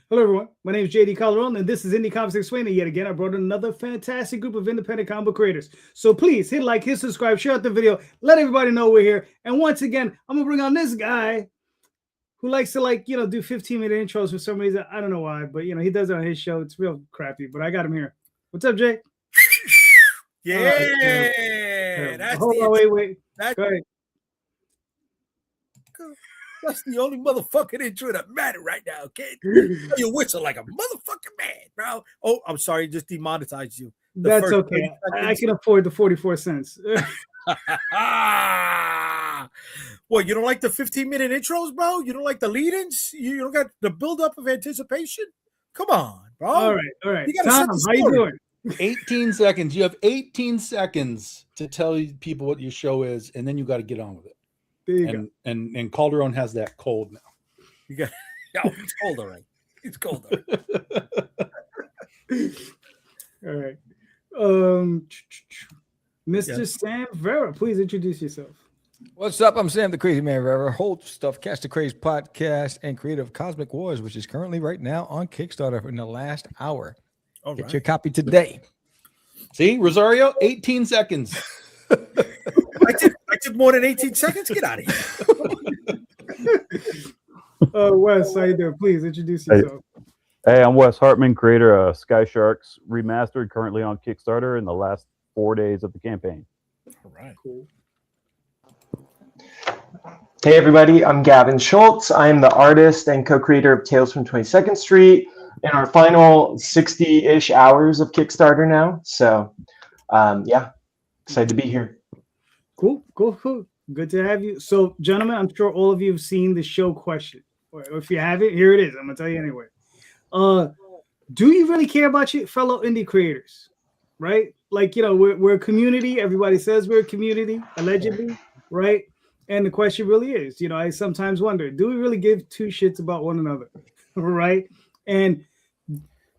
Hello, everyone. My name is JD Calderon, and this is Indy Comics Explained. And yet again, I brought another fantastic group of independent comic book creators. So please hit like, hit subscribe, share out the video, let everybody know we're here. And once again, I'm gonna bring on this guy who likes to do 15-minute intros for some reason. I don't know why, but he does it on his show. It's real crappy, but I got him here. What's up, Jay? Yeah, that's hold on, wait. Go ahead. That's the only motherfucking intro that matter right now, okay? You whistle like a motherfucking man, bro. Oh, I'm sorry, just demonetized you. That's okay. I can afford the 44 cents. What, you don't like the 15-minute intros, bro? You don't like the lead-ins? You don't got the build-up of anticipation? Come on, bro. All right. You gotta Tom, how you doing? 18 seconds. You have 18 seconds to tell people what your show is, and then you got to get on with it. There you go. And Calderon has that cold now. You got it's cold, all right. It's cold, all right. All right. Mr. Sam Vera, please introduce yourself. What's up? I'm Sam the Crazy Man Vera, host of Catch the Craze podcast and creator of Cosmic Wars, which is currently right now on Kickstarter in the last hour. All Get right. your copy today. See, Rosario, 18 seconds. I took more than 18 seconds. Get out of here. Wes, how you doing? Please introduce yourself. Hey, I'm Wes Hartman, creator of Sky Sharks Remastered, currently on Kickstarter in the last 4 days of the campaign. All right. Cool. Hey, everybody. I'm Gavin Schultz. I'm the artist and co-creator of Tales from 22nd Street in our final 60-ish hours of Kickstarter now. So, yeah, excited to be here. Cool. Good to have you. So, gentlemen, I'm sure all of you have seen the show question. Or if you haven't, here it is. I'm going to tell you anyway. Do you really care about your fellow indie creators? Right? Like, we're a community. Everybody says we're a community, allegedly, right? And the question really is, I sometimes wonder, do we really give two shits about one another? Right? And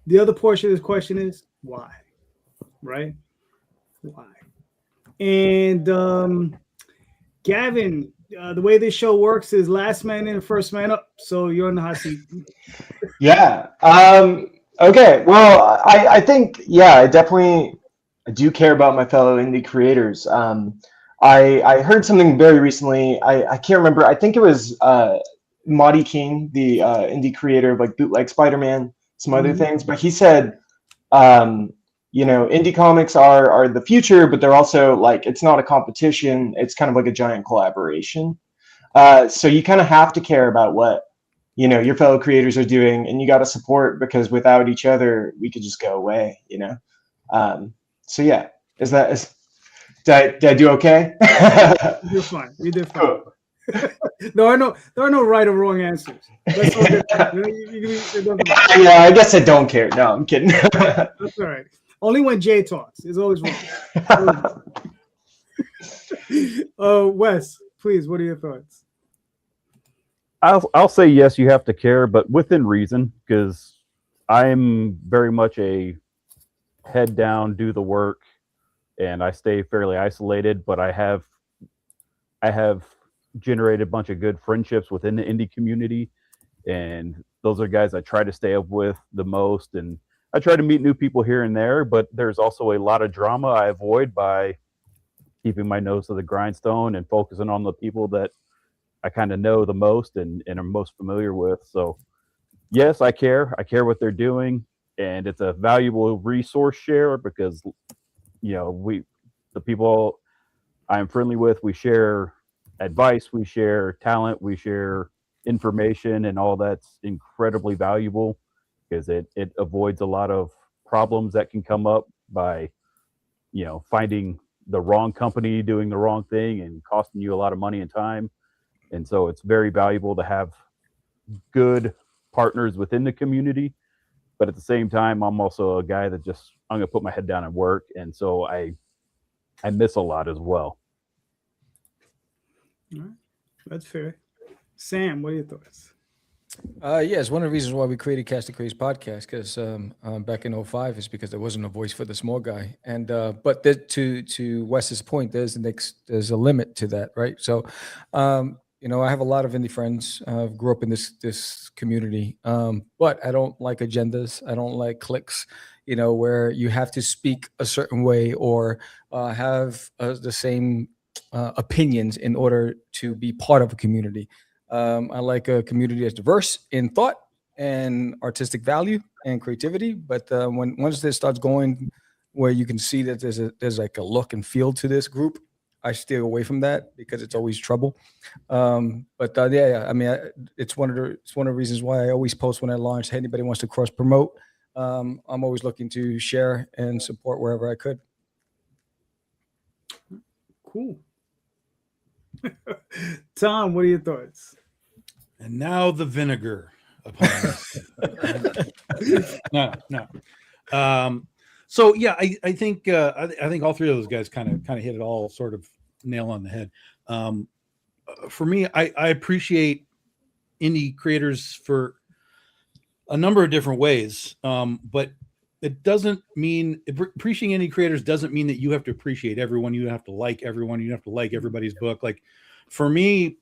the other portion of this question is, why? Right? Why? And Gavin, the way this show works is last man in, first man up. So you're on the hot seat. Yeah. Okay. Well, I think, I do care about my fellow indie creators. I heard something very recently. I can't remember. I think it was Monty King, the indie creator of like Bootleg Spider-Man, some other things. But he said, indie comics are the future, but they're also like, it's not a competition. It's kind of like a giant collaboration. So you kind of have to care about what, your fellow creators are doing, and you got to support, because without each other, we could just go away, So yeah, did I do okay? You're fine. You did fine. Cool. There are no right or wrong answers. Yeah, I guess I don't care. No, I'm kidding. That's all right. Only when Jay talks. It's always wrong. Wes, please, what are your thoughts? I'll say yes, you have to care, but within reason, because I'm very much a head down, do the work, and I stay fairly isolated, but I have generated a bunch of good friendships within the indie community, and those are guys I try to stay up with the most, and I try to meet new people here and there, but there's also a lot of drama I avoid by keeping my nose to the grindstone and focusing on the people that I kind of know the most and am most familiar with. So yes, I care what they're doing, and it's a valuable resource share, because the people I'm friendly with, we share advice, we share talent, we share information, and all that's incredibly valuable, because it avoids a lot of problems that can come up by finding the wrong company doing the wrong thing and costing you a lot of money and time. And so it's very valuable to have good partners within the community. But at the same time, I'm also a guy that I'm gonna put my head down and work, and so I miss a lot as well. All right. That's fair. Sam, what are your thoughts? Yes, one of the reasons why we created Catch the Craze podcast, because back in 2005 is because there wasn't a voice for the small guy. And but to Wes's point, there's a limit to that, right? So I have a lot of indie friends. Grew up in this community, but I don't like agendas. I don't like cliques. Where you have to speak a certain way or have the same opinions in order to be part of a community. I like a community that's diverse in thought and artistic value and creativity. But once this starts going, where you can see that there's like a look and feel to this group, I steer away from that because it's always trouble. Yeah, I mean, it's one of the reasons why I always post when I launch. Hey, anybody wants to cross promote? I'm always looking to share and support wherever I could. Cool. Tom, what are your thoughts? And now the vinegar upon us. No. So yeah, I think all three of those guys kind of hit it all sort of nail on the head. For me, I appreciate indie creators for a number of different ways, but it doesn't mean appreciating indie creators doesn't mean that you have to appreciate everyone. You have to like everyone. You have to like everybody's book. Like for me,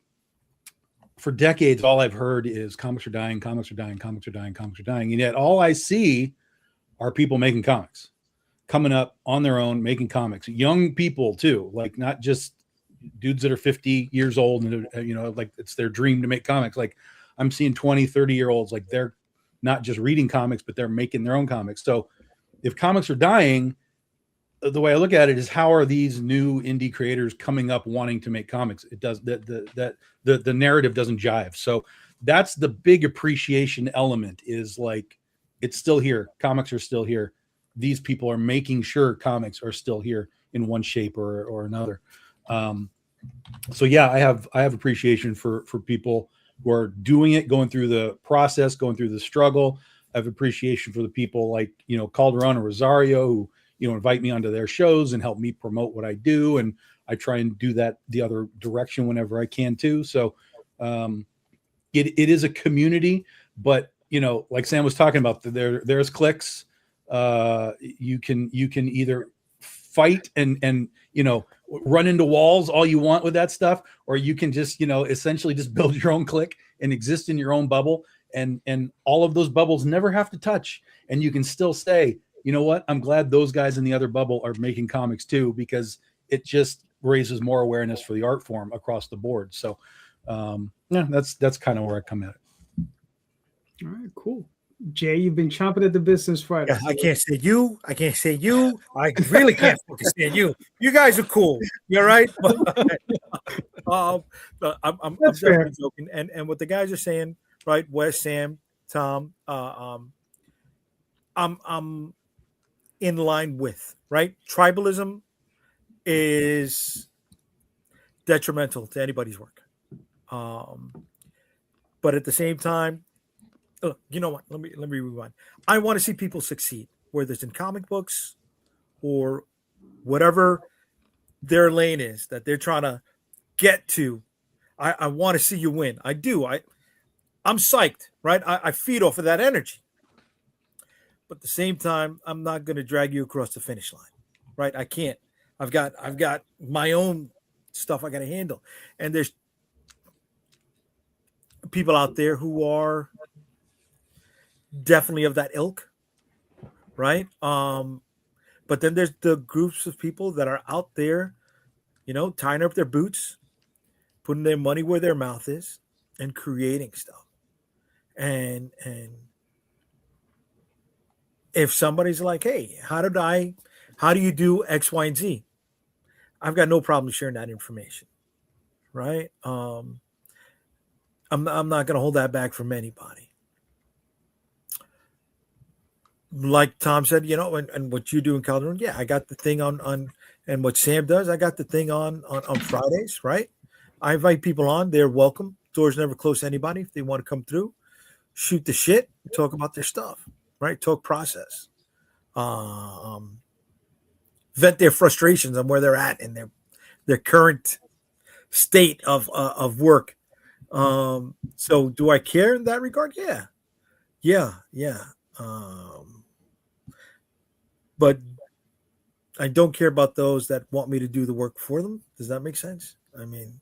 for decades, all I've heard is comics are dying, comics are dying, comics are dying, comics are dying, and yet all I see are people making comics, coming up on their own, making comics. Young people too, like not just dudes that are 50 years old and like it's their dream to make comics. Like I'm seeing 20, 30-year-olds, like they're not just reading comics, but they're making their own comics. So if comics are dying, the way I look at it is how are these new indie creators coming up wanting to make comics? It does the narrative doesn't jive. So that's the big appreciation element is like, it's still here. Comics are still here. These people are making sure comics are still here in one shape or another. So yeah, I have appreciation for people who are doing it, going through the process, going through the struggle. I have appreciation for the people like, Calderon or Rosario who, invite me onto their shows and help me promote what I do. And I try and do that the other direction whenever I can too. So it is a community, but like Sam was talking about, there's cliques. You can either fight and run into walls all you want with that stuff, or you can just essentially just build your own clique and exist in your own bubble, and all of those bubbles never have to touch, and you can still say, you know what, I'm glad those guys in the other bubble are making comics too, because it just raises more awareness for the art form across the board. So yeah, that's kind of where I come at it. All right, cool. Jay, you've been chomping at the business Friday. Yeah, I can't say you. I really can't fucking stand you. You guys are cool. You're right. I'm definitely joking. And what the guys are saying, right? Wes, Sam, Tom, I'm in line with, right? Tribalism is detrimental to anybody's work. But at the same time, you know what? Let me rewind. I want to see people succeed, whether it's in comic books or whatever their lane is that they're trying to get to. I want to see you win. I do. I'm psyched, right? I feed off of that energy. But at the same time, I'm not going to drag you across the finish line, right? I can't. I've got my own stuff I got to handle, and there's people out there who are definitely of that ilk, right? But then there's the groups of people that are out there, tying up their boots, putting their money where their mouth is, and creating stuff. And if somebody's like, hey, how do you do X, Y, and Z? I've got no problem sharing that information, right? I'm not going to hold that back from anybody. Like Tom said, and what you do in Calderon, yeah, I got the thing on and what Sam does, I got the thing on Fridays, right? I invite people on. They're welcome. Doors never close to anybody. If they want to come through, shoot the shit, talk about their stuff, right? Talk process. Vent their frustrations on where they're at in their current state of work. So do I care in that regard? Yeah. But I don't care about those that want me to do the work for them. Does that make sense? I mean,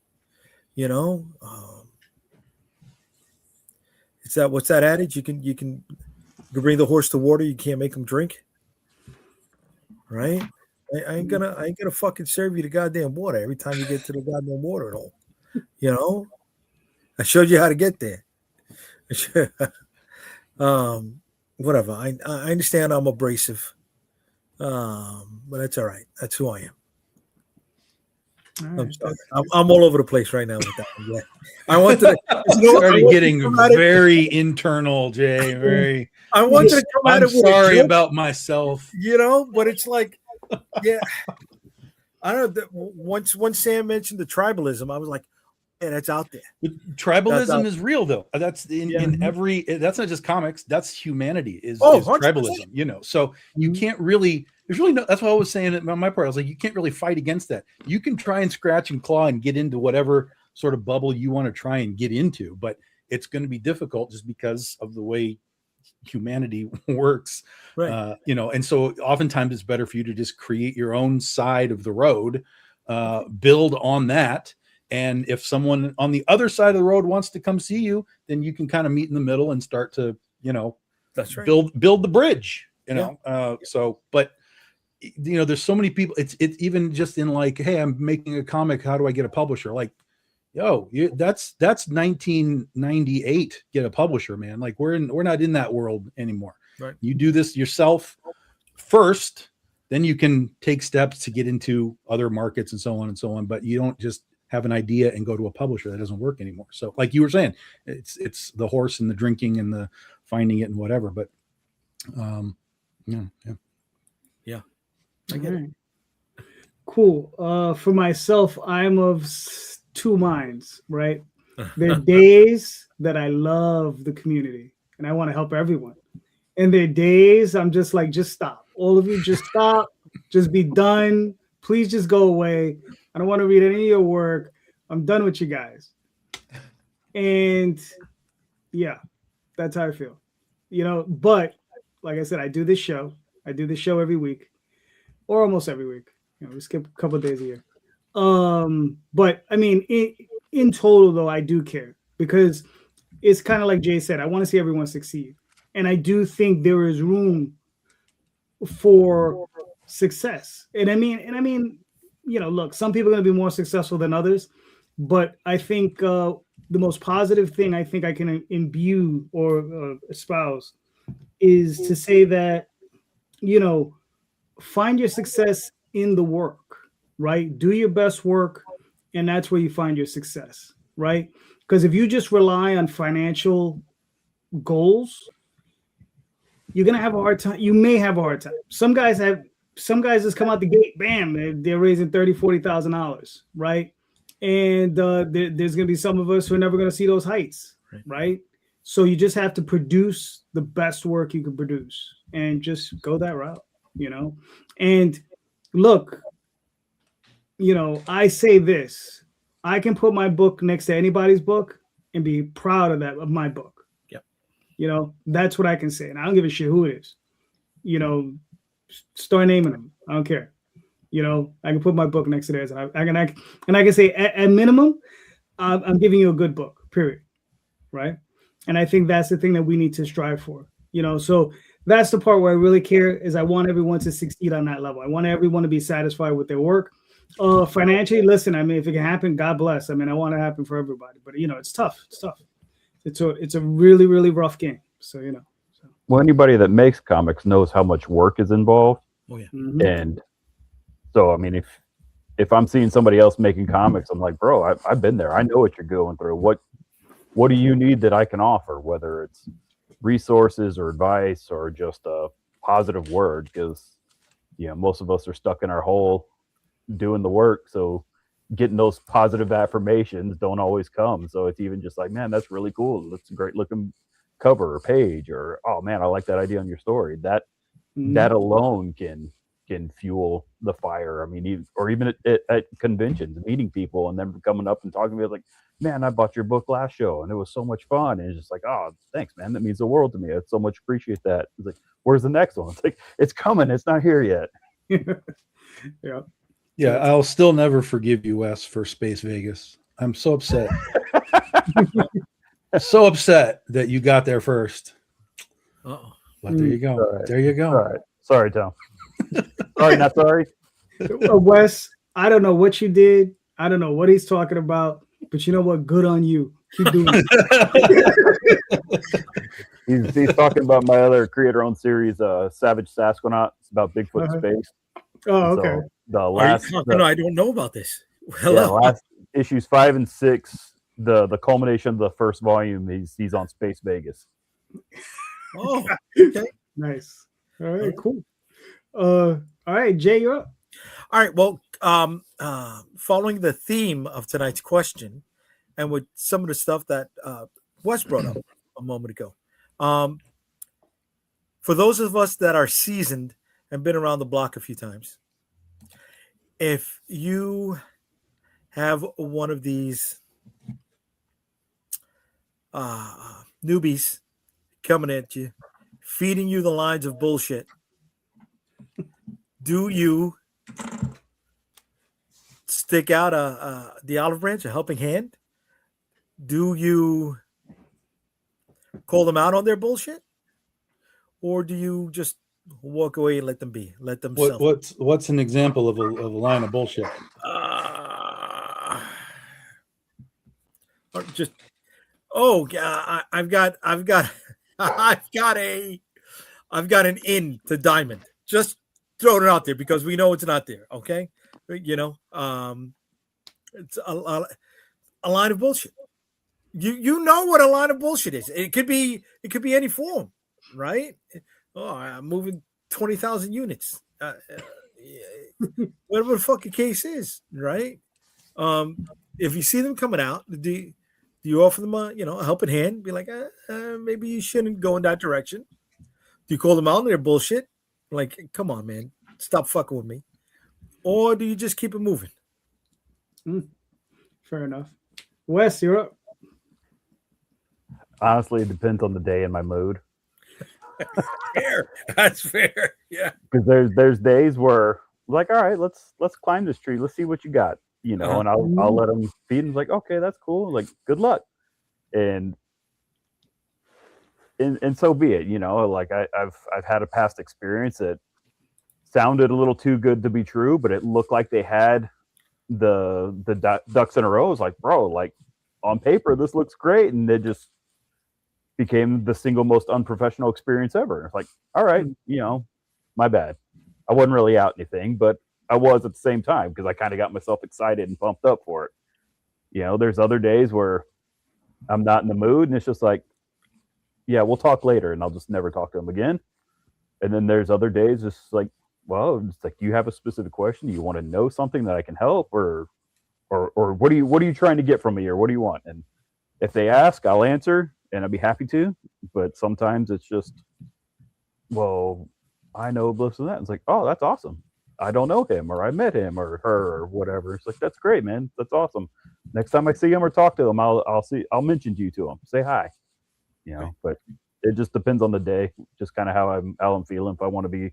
You know, it's that what's that adage? You can bring the horse to water, you can't make him drink, right? I ain't gonna fucking serve you the goddamn water every time you get to the goddamn water hole. You know, I showed you how to get there. Whatever. I understand I'm abrasive, but that's all right. That's who I am. I'm sorry. I'm all over the place right now with that one. Yeah. I wanted to started getting very internal, Jay. Very. I wanted to come at I'm it with sorry about myself. You know, but it's like, yeah. I don't know. Once Sam mentioned the tribalism, I was like, yeah, that's out there. But tribalism is real, though. That's in every. That's not just comics. That's humanity. Is tribalism? You know, so you can't really. There's really no. That's what I was saying on my part. I was like, you can't really fight against that. You can try and scratch and claw and get into whatever sort of bubble you want to try and get into, but it's going to be difficult just because of the way humanity works. Right. You know, and so oftentimes it's better for you to just create your own side of the road, build on that. And if someone on the other side of the road wants to come see you, then you can kind of meet in the middle and start to, you know, that's right. build the bridge, you know? So, but you know, there's so many people, it's even just in like, hey, I'm making a comic. How do I get a publisher? Like, yo, that's 1998. Get a publisher, man. Like we're not in that world anymore. Right. You do this yourself first, then you can take steps to get into other markets and so on and so on. But you don't just have an idea and go to a publisher. That doesn't work anymore. So like you were saying, it's the horse and the drinking and the finding it and whatever. But yeah. I get it. Cool. For myself, I'm of two minds, right? There are days that I love the community and I want to help everyone. And there are days I'm just like, just stop. All of you just stop. Just be done. Please just go away. I don't want to read any of your work. I'm done with you guys. And yeah, that's how I feel. You know, but like I said, I do this show. I do this show every week. Or almost every week. You know, we skip a couple of days a year. But I mean, in total, though, I do care because it's kind of like Jay said. I want to see everyone succeed, and I do think there is room for success. And I mean, you know, look, some people are going to be more successful than others, but I think the most positive thing I think I can imbue or espouse is to say that, you know, find your success in the work, right? Do your best work, and that's where you find your success, right? Because if you just rely on financial goals, you're gonna have a hard time. You may have a hard time. Some guys just come out the gate, bam, they're raising $30,000-$40,000, right? And there's gonna be some of us who are never gonna see those heights, right? So you just have to produce the best work you can produce, and just go that route. You know, and look, you know, I say this, I can put my book next to anybody's book and be proud of my book. Yep. You know, that's what I can say. And I don't give a shit who it is. You know, start naming them. I don't care. You know, I can put my book next to theirs. I can say at minimum, I'm giving you a good book, period. Right. And I think that's the thing that we need to strive for, you know, so that's the part where I really care is I want everyone to succeed on that level. I want everyone to be satisfied with their work. Financially, listen, I mean, if it can happen, God bless. I mean, I want it to happen for everybody, but you know, it's tough. It's tough. It's a really, really rough game. So, you know. So. Well, anybody that makes comics knows how much work is involved. Oh yeah. Mm-hmm. And so, I mean, if I'm seeing somebody else making comics, I'm like, bro, I've been there. I know what you're going through. What do you need that I can offer? Whether it's resources or advice or just a positive word, because you know most of us are stuck in our hole doing the work, so getting those positive affirmations don't always come. So it's even just like, man, that's really cool, that's a great looking cover or page, or oh man, I like that idea on your story. That alone can fuel the fire. I mean, even at conventions, meeting people and then coming up and talking to me like, man, I bought your book last show and it was so much fun. And it's just like, oh, thanks, man. That means the world to me. I so much appreciate that. It's like, where's the next one? It's like, it's coming. It's not here yet. Yeah. Yeah. I'll still never forgive you, Wes, for Space Vegas. I'm so upset. So upset that you got there first. Uh-oh. But there you go. Right. There you go. All right. Sorry, Tom. Sorry, not sorry. Wes, I don't know what you did. I don't know what he's talking about. But you know what? Good on you. Keep doing it. He's talking about my other creator-owned series, Savage Sasquatch. It's about Bigfoot Uh-huh. space. Oh, So okay. the last, No, I don't know about this. yeah, Hello. last issues 5 and 6, the culmination of the first volume. He's on Space Vegas. Oh, okay. Nice. All right, cool. All right, Jay, you're up. All right. Well, following the theme of tonight's question, and with some of the stuff that Wes brought up a moment ago, for those of us that are seasoned and been around the block a few times, if you have one of these newbies coming at you, feeding you the lines of bullshit, do you stick out the olive branch, a helping hand? Do you call them out on their bullshit? Or do you just walk away and let them be? Let them sell. What's an example of a line of bullshit? I've got an in to diamond. Just throwing it out there because we know it's not there. Okay, you know, it's a line of bullshit. You know what a line of bullshit is. It could be any form, right? Oh, I'm moving 20,000 units. Whatever the fucking case is, right? If you see them coming out, do you offer them a helping hand? Be like, maybe you shouldn't go in that direction. Do you call them out on their bullshit? Like, come on, man, stop fucking with me. Or do you just keep it moving? Fair enough. Wes, you're up. Honestly, it depends on the day and my mood. Fair. That's fair. Yeah. Because there's days where like, all right, let's climb this tree. Let's see what you got, and I'll let them feed. And like, okay, that's cool. Like, good luck. And so be it. Like I've had a past experience that sounded a little too good to be true, but it looked like they had the ducks in a row. It's like, bro, like on paper this looks great, and it just became the single most unprofessional experience ever. It's like, all right, my bad. I wasn't really out anything, but I was at the same time because I kind of got myself excited and pumped up for it. There's other days where I'm not in the mood, and it's just like, yeah, we'll talk later, and I'll just never talk to them again. And then there's other days just like, well, it's like, do you have a specific question? Do you want to know something that I can help, or what are you trying to get from me, or what do you want? And if they ask, I'll answer, and I'd be happy to. But sometimes it's just, well, I know this and that. It's like, oh, that's awesome. I don't know him, or I met him, or her, or whatever. It's like, that's great, man. That's awesome. Next time I see him or talk to him, I'll mention you to him. Say hi. But it just depends on the day, just kind of how I'm feeling, if I want to be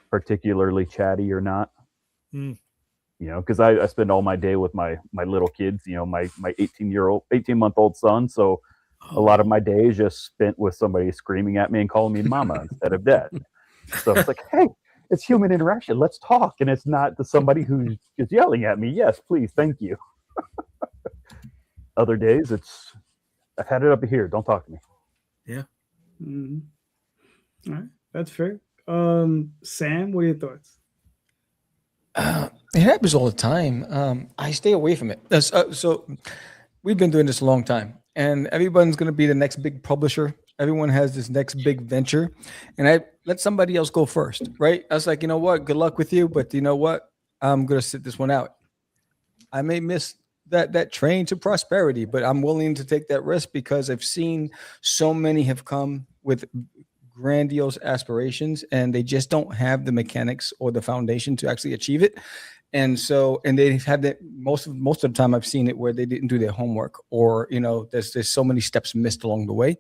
particularly chatty or not. Because I spend all my day with my little kids, my 18-month-old son. So a lot of my day is just spent with somebody screaming at me and calling me mama instead of dad. So it's like, hey, it's human interaction. Let's talk. And it's not to somebody who's just yelling at me. Yes, please. Thank you. Other days, I've had it up here. Don't talk to me. Yeah. All right. That's fair. Sam, what are your thoughts? It happens all the time. I stay away from it. So we've been doing this a long time, and everyone's going to be the next big publisher. Everyone has this next big venture, and I let somebody else go first, right? I was like, you know what? Good luck with you, but you know what? I'm going to sit this one out. I may miss that train to prosperity, but I'm willing to take that risk because I've seen so many have come with grandiose aspirations, and they just don't have the mechanics or the foundation to actually achieve it. And they've had that most of the time I've seen it where they didn't do their homework, or there's so many steps missed along the way.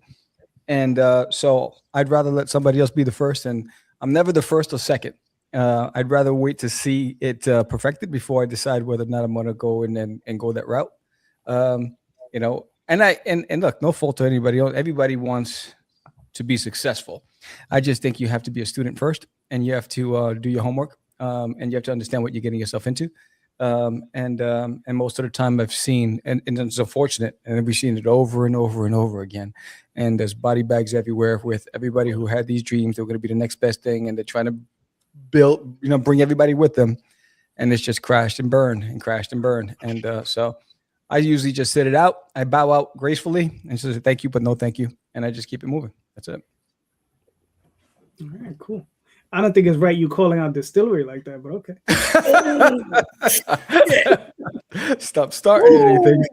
And so I'd rather let somebody else be the first, and I'm never the first or second. I'd rather wait to see it perfected before I decide whether or not I'm going to go in and go that route. You know, and look, no fault to anybody else. Everybody wants to be successful. I just think you have to be a student first, and you have to do your homework, and you have to understand what you're getting yourself into. And most of the time I've seen, and it's unfortunate, and we've seen it over and over and over again. And there's body bags everywhere with everybody who had these dreams. They're going to be the next best thing, and they're trying to build, bring everybody with them. And it's just crashed and burned and crashed and burned. And so I usually just sit it out. I bow out gracefully and say thank you, but no thank you. And I just keep it moving. That's it. All right, cool. I don't think it's right you calling out distillery like that, but okay. Stop starting anything.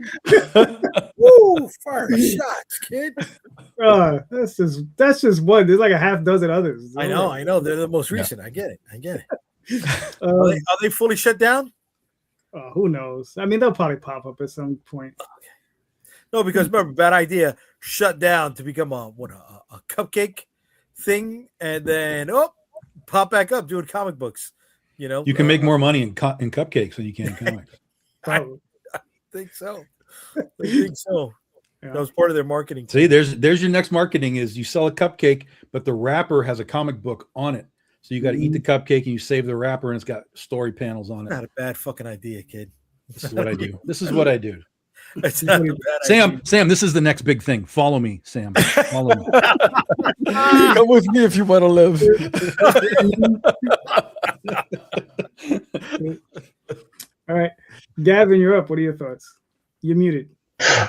Woo, fire shots, kid. That's just one. There's like a half dozen others. I know. They're the most recent. Yeah. I get it. Are they fully shut down? Who knows? I mean, they'll probably pop up at some point. Okay. No, because remember, bad idea. Shut down to become a cupcake thing, and then pop back up doing comic books. You can make more money in cupcakes than you can in comics. I think so. Yeah. That was part of their marketing. See, there's your next marketing is you sell a cupcake, but the wrapper has a comic book on it. So you got to eat the cupcake and you save the wrapper and it's got story panels on it. Not a bad fucking idea, kid. This is what I do. This is what I do. It's not a bad idea. Sam, this is the next big thing. Follow me, Sam. Follow me. Come with me if you want to live. All right. Gavin, you're up. What are your thoughts? You're muted.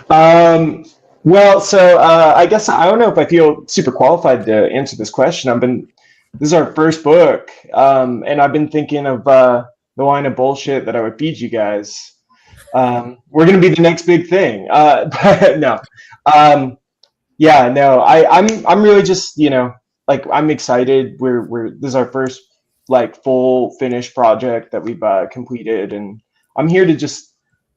Well, so I guess I don't know if I feel super qualified to answer this question. This is our first book, and I've been thinking of the line of bullshit that I would feed you guys. We're going to be the next big thing. But no. I'm really just, I'm excited. This is our first full finished project that we've completed, and I'm here to just,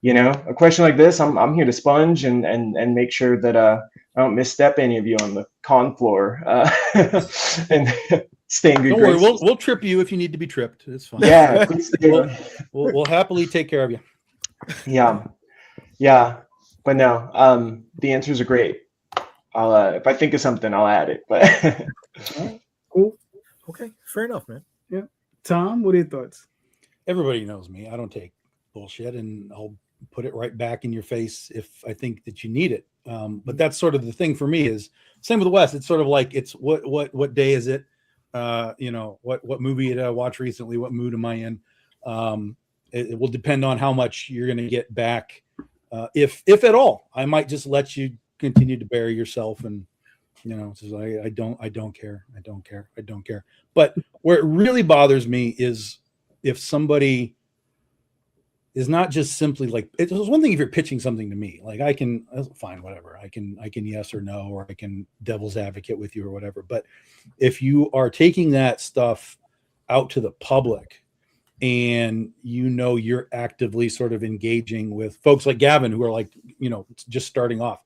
a question like this, I'm here to sponge and make sure that I don't misstep any of you on the con floor and stay in good Don't graces. worry, we'll trip you if you need to be tripped. It's fine. Yeah, please do. We'll happily take care of you. Yeah, but no, the answers are great. I'll if I think of something, I'll add it. But right, cool. Okay, fair enough, man. Yeah, Tom, what are your thoughts? Everybody knows me. I don't take bullshit, and I'll put it right back in your face if I think that you need it. But that's sort of the thing for me is same with Wes. It's sort of like it's what day is it? What movie did I watch recently? What mood am I in? It will depend on how much you're going to get back, if at all. I might just let you continue to bury yourself, and I don't care. But where it really bothers me is if somebody is not just simply like, it's one thing if you're pitching something to me, like I can fine, whatever, I can yes or no, or I can devil's advocate with you or whatever. But if you are taking that stuff out to the public and you're actively sort of engaging with folks like Gavin who are like, just starting off,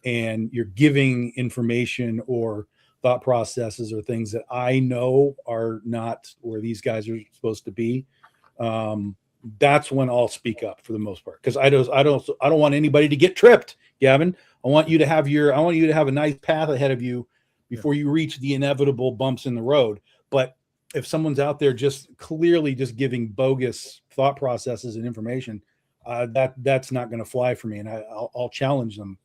and you're giving information or thought processes or things that I know are not where these guys are supposed to be, that's when I'll speak up for the most part, because I don't want anybody to get tripped, Gavin. I want you to have a nice path ahead of you before you reach the inevitable bumps in the road. But if someone's out there just clearly just giving bogus thought processes and information, that's not going to fly for me, and I'll challenge them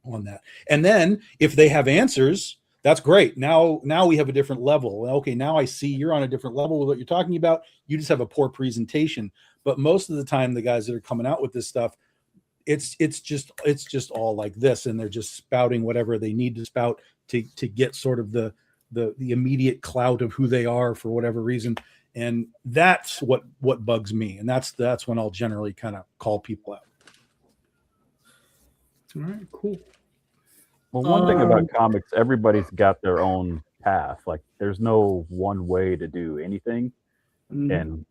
on that. And then if they have answers, that's great. Now we have a different level. Okay, now I see you're on a different level with what you're talking about. You just have a poor presentation. But most of the time, the guys that are coming out with this stuff, it's just all like this, and they're just spouting whatever they need to spout to get sort of the immediate clout of who they are for whatever reason. And that's what bugs me. And that's when I'll generally kind of call people out. All right, cool. Well, one thing about comics, everybody's got their own path. Like, there's no one way to do anything. Mm-hmm. And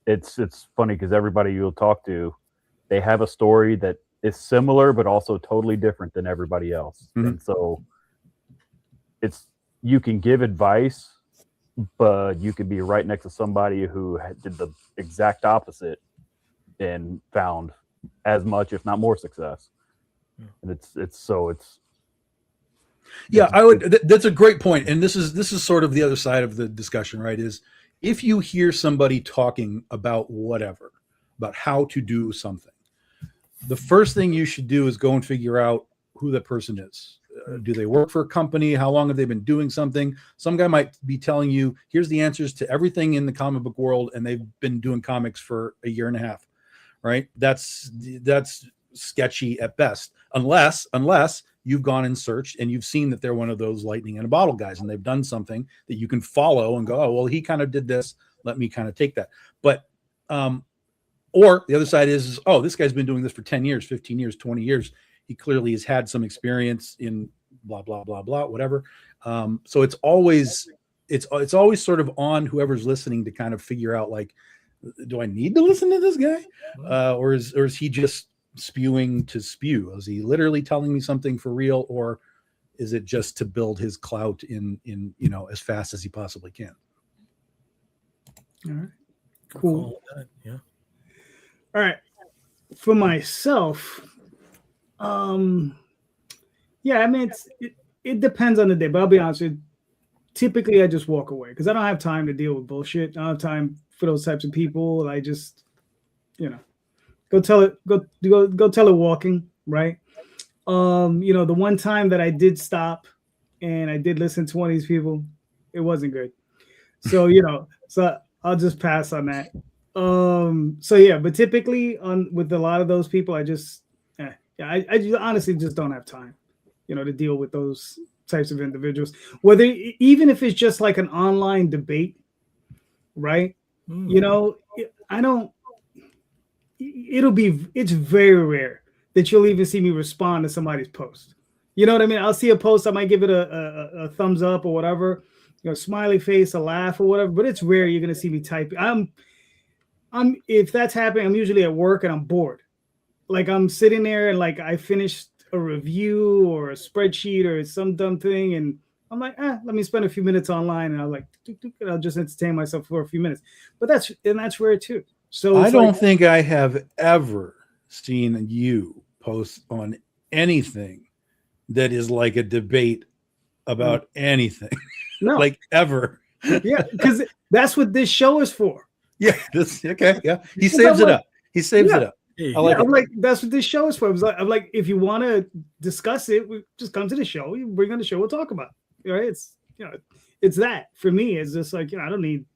it's funny because everybody you'll talk to, they have a story that is similar but also totally different than everybody else. Mm-hmm. And so you can give advice, but you could be right next to somebody who did the exact opposite and found as much, if not more, success. And it's Yeah, I would. That's a great point, and this is sort of the other side of the discussion, right? Is if you hear somebody talking about whatever, about how to do something, the first thing you should do is go and figure out who that person is. Do they work for a company? How long have they been doing something? Some guy might be telling you, here's the answers to everything in the comic book world, and they've been doing comics for a year and a half, right? That's sketchy at best, unless you've gone and searched and you've seen that they're one of those lightning in a bottle guys, and they've done something that you can follow and go, oh, well, he kind of did this. Let me kind of take that. But, or the other side is, oh, this guy's been doing this for 10 years, 15 years, 20 years. He clearly has had some experience in blah, blah, blah, blah, whatever. So it's always sort of on whoever's listening to kind of figure out, like, do I need to listen to this guy? Or is he just spewing to spew? Is he literally telling me something for real, or is it just to build his clout in as fast as he possibly can? All right, cool. Yeah. All right, for myself, yeah, I mean, it depends on the day, but I'll be honest with you, typically I just walk away because I don't have time to deal with bullshit. I don't have time for those types of people. I just, go tell it walking, right? The one time that I did stop and I did listen to one of these people, it wasn't good. So, so I'll just pass on that. So yeah, but typically with a lot of those people, I just honestly just don't have time, to deal with those types of individuals, even if it's just like an online debate, right? It's very rare that you'll even see me respond to somebody's post. You know what I mean? I'll see a post, I might give it a thumbs up or whatever, smiley face, a laugh or whatever, but it's rare you're going to see me type. If that's happening, I'm usually at work and I'm bored. Like I'm sitting there and like I finished a review or a spreadsheet or some dumb thing, and I'm like, let me spend a few minutes online, and I'll just entertain myself for a few minutes. But that's rare too. So I don't think I have ever seen you post on anything that is like a debate about anything. No, like ever. Yeah, because that's what this show is for. Yeah. Okay. Yeah. He saves it up. He saves it up. Hey, I like it. I'm like, that's what this show is for. I'm like, if you want to discuss it, we just come to the show. You bring on the show, we'll talk about it. Right? It's it's that for me. It's just like I don't need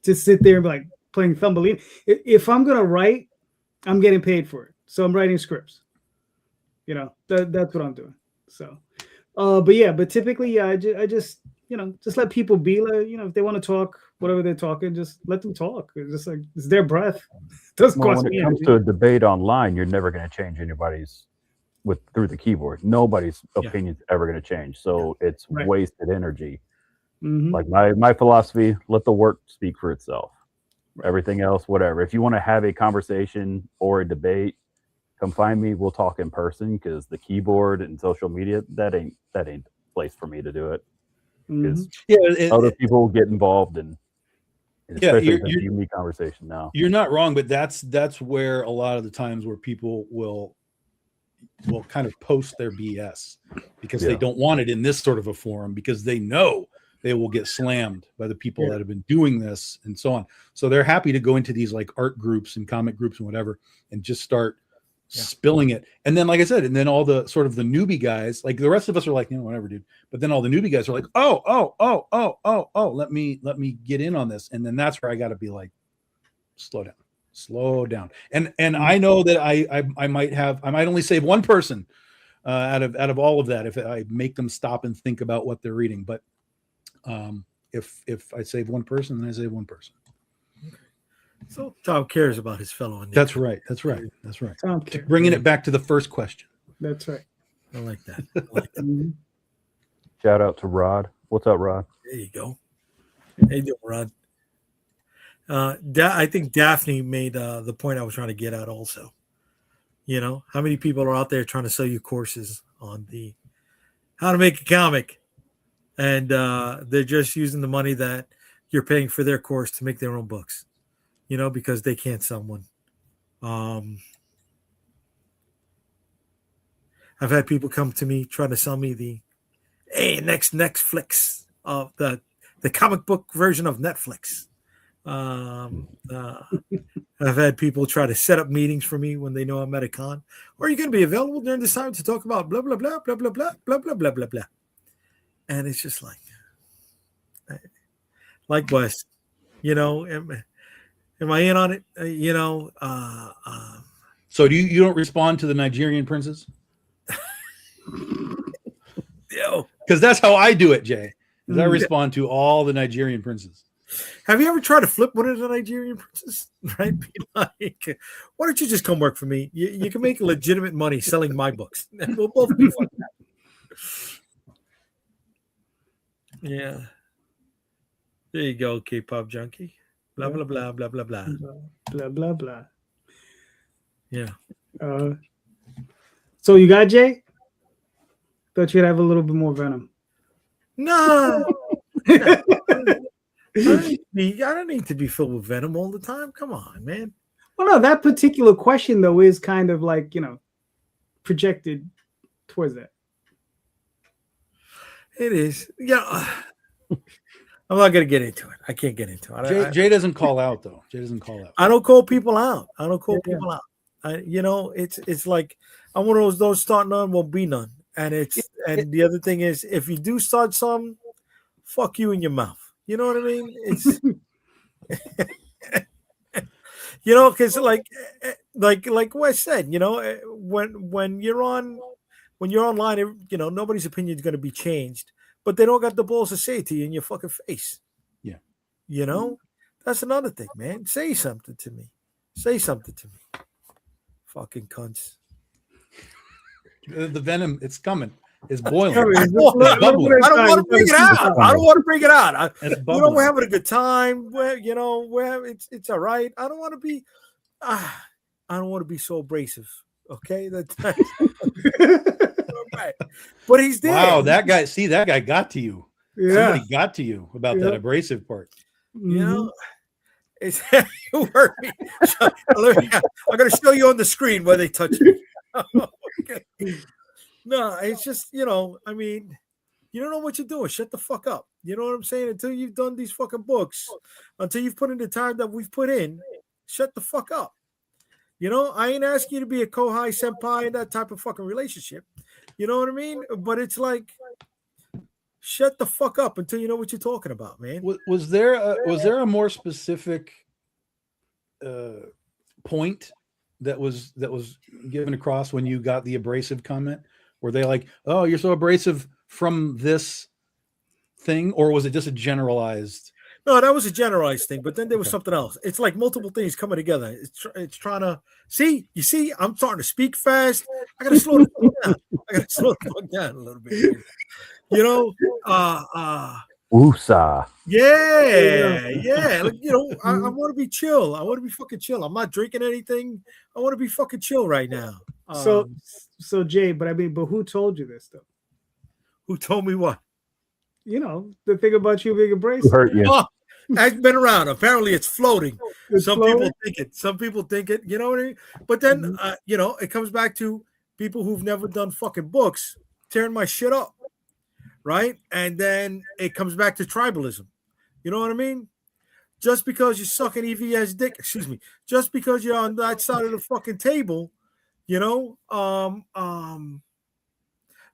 to sit there and be like playing Thumbelina. If I'm gonna write, I'm getting paid for it, so I'm writing scripts. That's what I'm doing. So, but typically, I just just let people be. Like, if they want to talk, whatever they're talking, just let them talk. It's just like it's their breath. Doesn't cost when me it comes anything. to a debate online, you're never going to change anybody's through the keyboard. Nobody's opinion's ever going to change. So it's wasted energy. Mm-hmm. Like my philosophy: let the work speak for itself. Right. Everything else, whatever. If you want to have a conversation or a debate, come find me. We'll talk in person, because the keyboard and social media, that ain't the place for me to do it. Mm-hmm. Other people will get involved in. Especially if it's a unique conversation now. You're not wrong, but that's where a lot of the times where people will kind of post their BS because they don't want it in this sort of a forum, because they know they will get slammed by the people that have been doing this and so on. So they're happy to go into these like art groups and comic groups and whatever and just start spilling it. And then, like I said, and then all the sort of the newbie guys, like the rest of us are like, whatever, dude. But then all the newbie guys are like, oh, let me get in on this. And then that's where I got to be like, slow down. And I know that I might only save one person out of all of that if I make them stop and think about what they're reading. But if I save one person, then I save one person. So Tom cares about his fellow. That's right. Bringing it back to the first question. That's right. I like that. Shout out to Rod. What's up, Rod? There you go. Hey, you doing, Rod? I think Daphne made the point I was trying to get at also. How many people are out there trying to sell you courses on the how to make a comic, and they're just using the money that you're paying for their course to make their own books, because they can't sell one. I've had people come to me trying to sell me the next Netflix of the comic book version of Netflix. I've had people try to set up meetings for me when they know I'm at a con. Are you going to be available during this time to talk about blah blah blah blah blah blah blah blah blah blah blah? And it's just like Wes, you know, am I in on it? You know. So do you don't respond to the Nigerian princes? Because that's how I do it, Jay. Is I respond to all the Nigerian princes. Have you ever tried to flip one of the Nigerian princes? Right? Be like, why don't you just come work for me? You can make legitimate money selling my books. And we'll both be fun. Yeah. There you go, K-pop junkie. Blah blah blah blah blah blah. Blah blah blah. Yeah. So you got Jay? Thought you'd have a little bit more venom. No. I don't need to be filled with venom all the time. Come on, man. Well, no, that particular question though is kind of like, you know, projected towards that. It is. Yeah. I'm not gonna get into it. I can't get into it. Jay doesn't call out though. Jay doesn't call out. I don't call people out. People out. You know, it's like I'm one of those start none will be none. And the other thing is, if you do start some, fuck you in your mouth. You know what I mean? It's you know, because like Wes said, you know, when you're online, you know, nobody's opinion is going to be changed, but they don't got the balls to say it to you in your fucking face. Yeah, you know, that's another thing, man. Say something to me. Fucking cunts. The venom, it's coming. It's boiling. I don't want to bring it out. You know, we're having a good time. It's all right. I don't want to be so abrasive. Okay, that's right. But he's there. Wow, that guy got to you. Yeah. Somebody got to you about that abrasive part. You know, it's you hurt me. I'm going to show you on the screen where they touch me. Okay. No, it's just, you know, I mean, you don't know what you're doing. Shut the fuck up. You know what I'm saying? Until you've done these fucking books, until you've put in the time that we've put in, shut the fuck up. You know, I ain't asking you to be a kohai senpai in that type of fucking relationship. You know what I mean? But it's like, shut the fuck up until you know what you're talking about, man. Was there a more specific point that was given across when you got the abrasive comment? Were they like, oh, you're so abrasive from this thing, or was it just a generalized? No, that was a generalized thing, but then there was something else. It's like multiple things coming together. It's trying to see. You see, I'm starting to speak fast. I gotta slow the fuck down a little bit here. You know, Woosah. Yeah. Like, you know, I want to be chill. I want to be fucking chill. I'm not drinking anything. I want to be fucking chill right now. So Jay, but who told you this though? Who told me what? You know, the thing about you being abrasive. Hurt you. Oh, I've been around. Apparently, it's floating. Some floating? people think it. You know what I mean? But then, you know, it comes back to people who've never done fucking books tearing my shit up, right? And then it comes back to tribalism. You know what I mean? Just because you're sucking EVS dick, just because you're on that side of the fucking table, you know,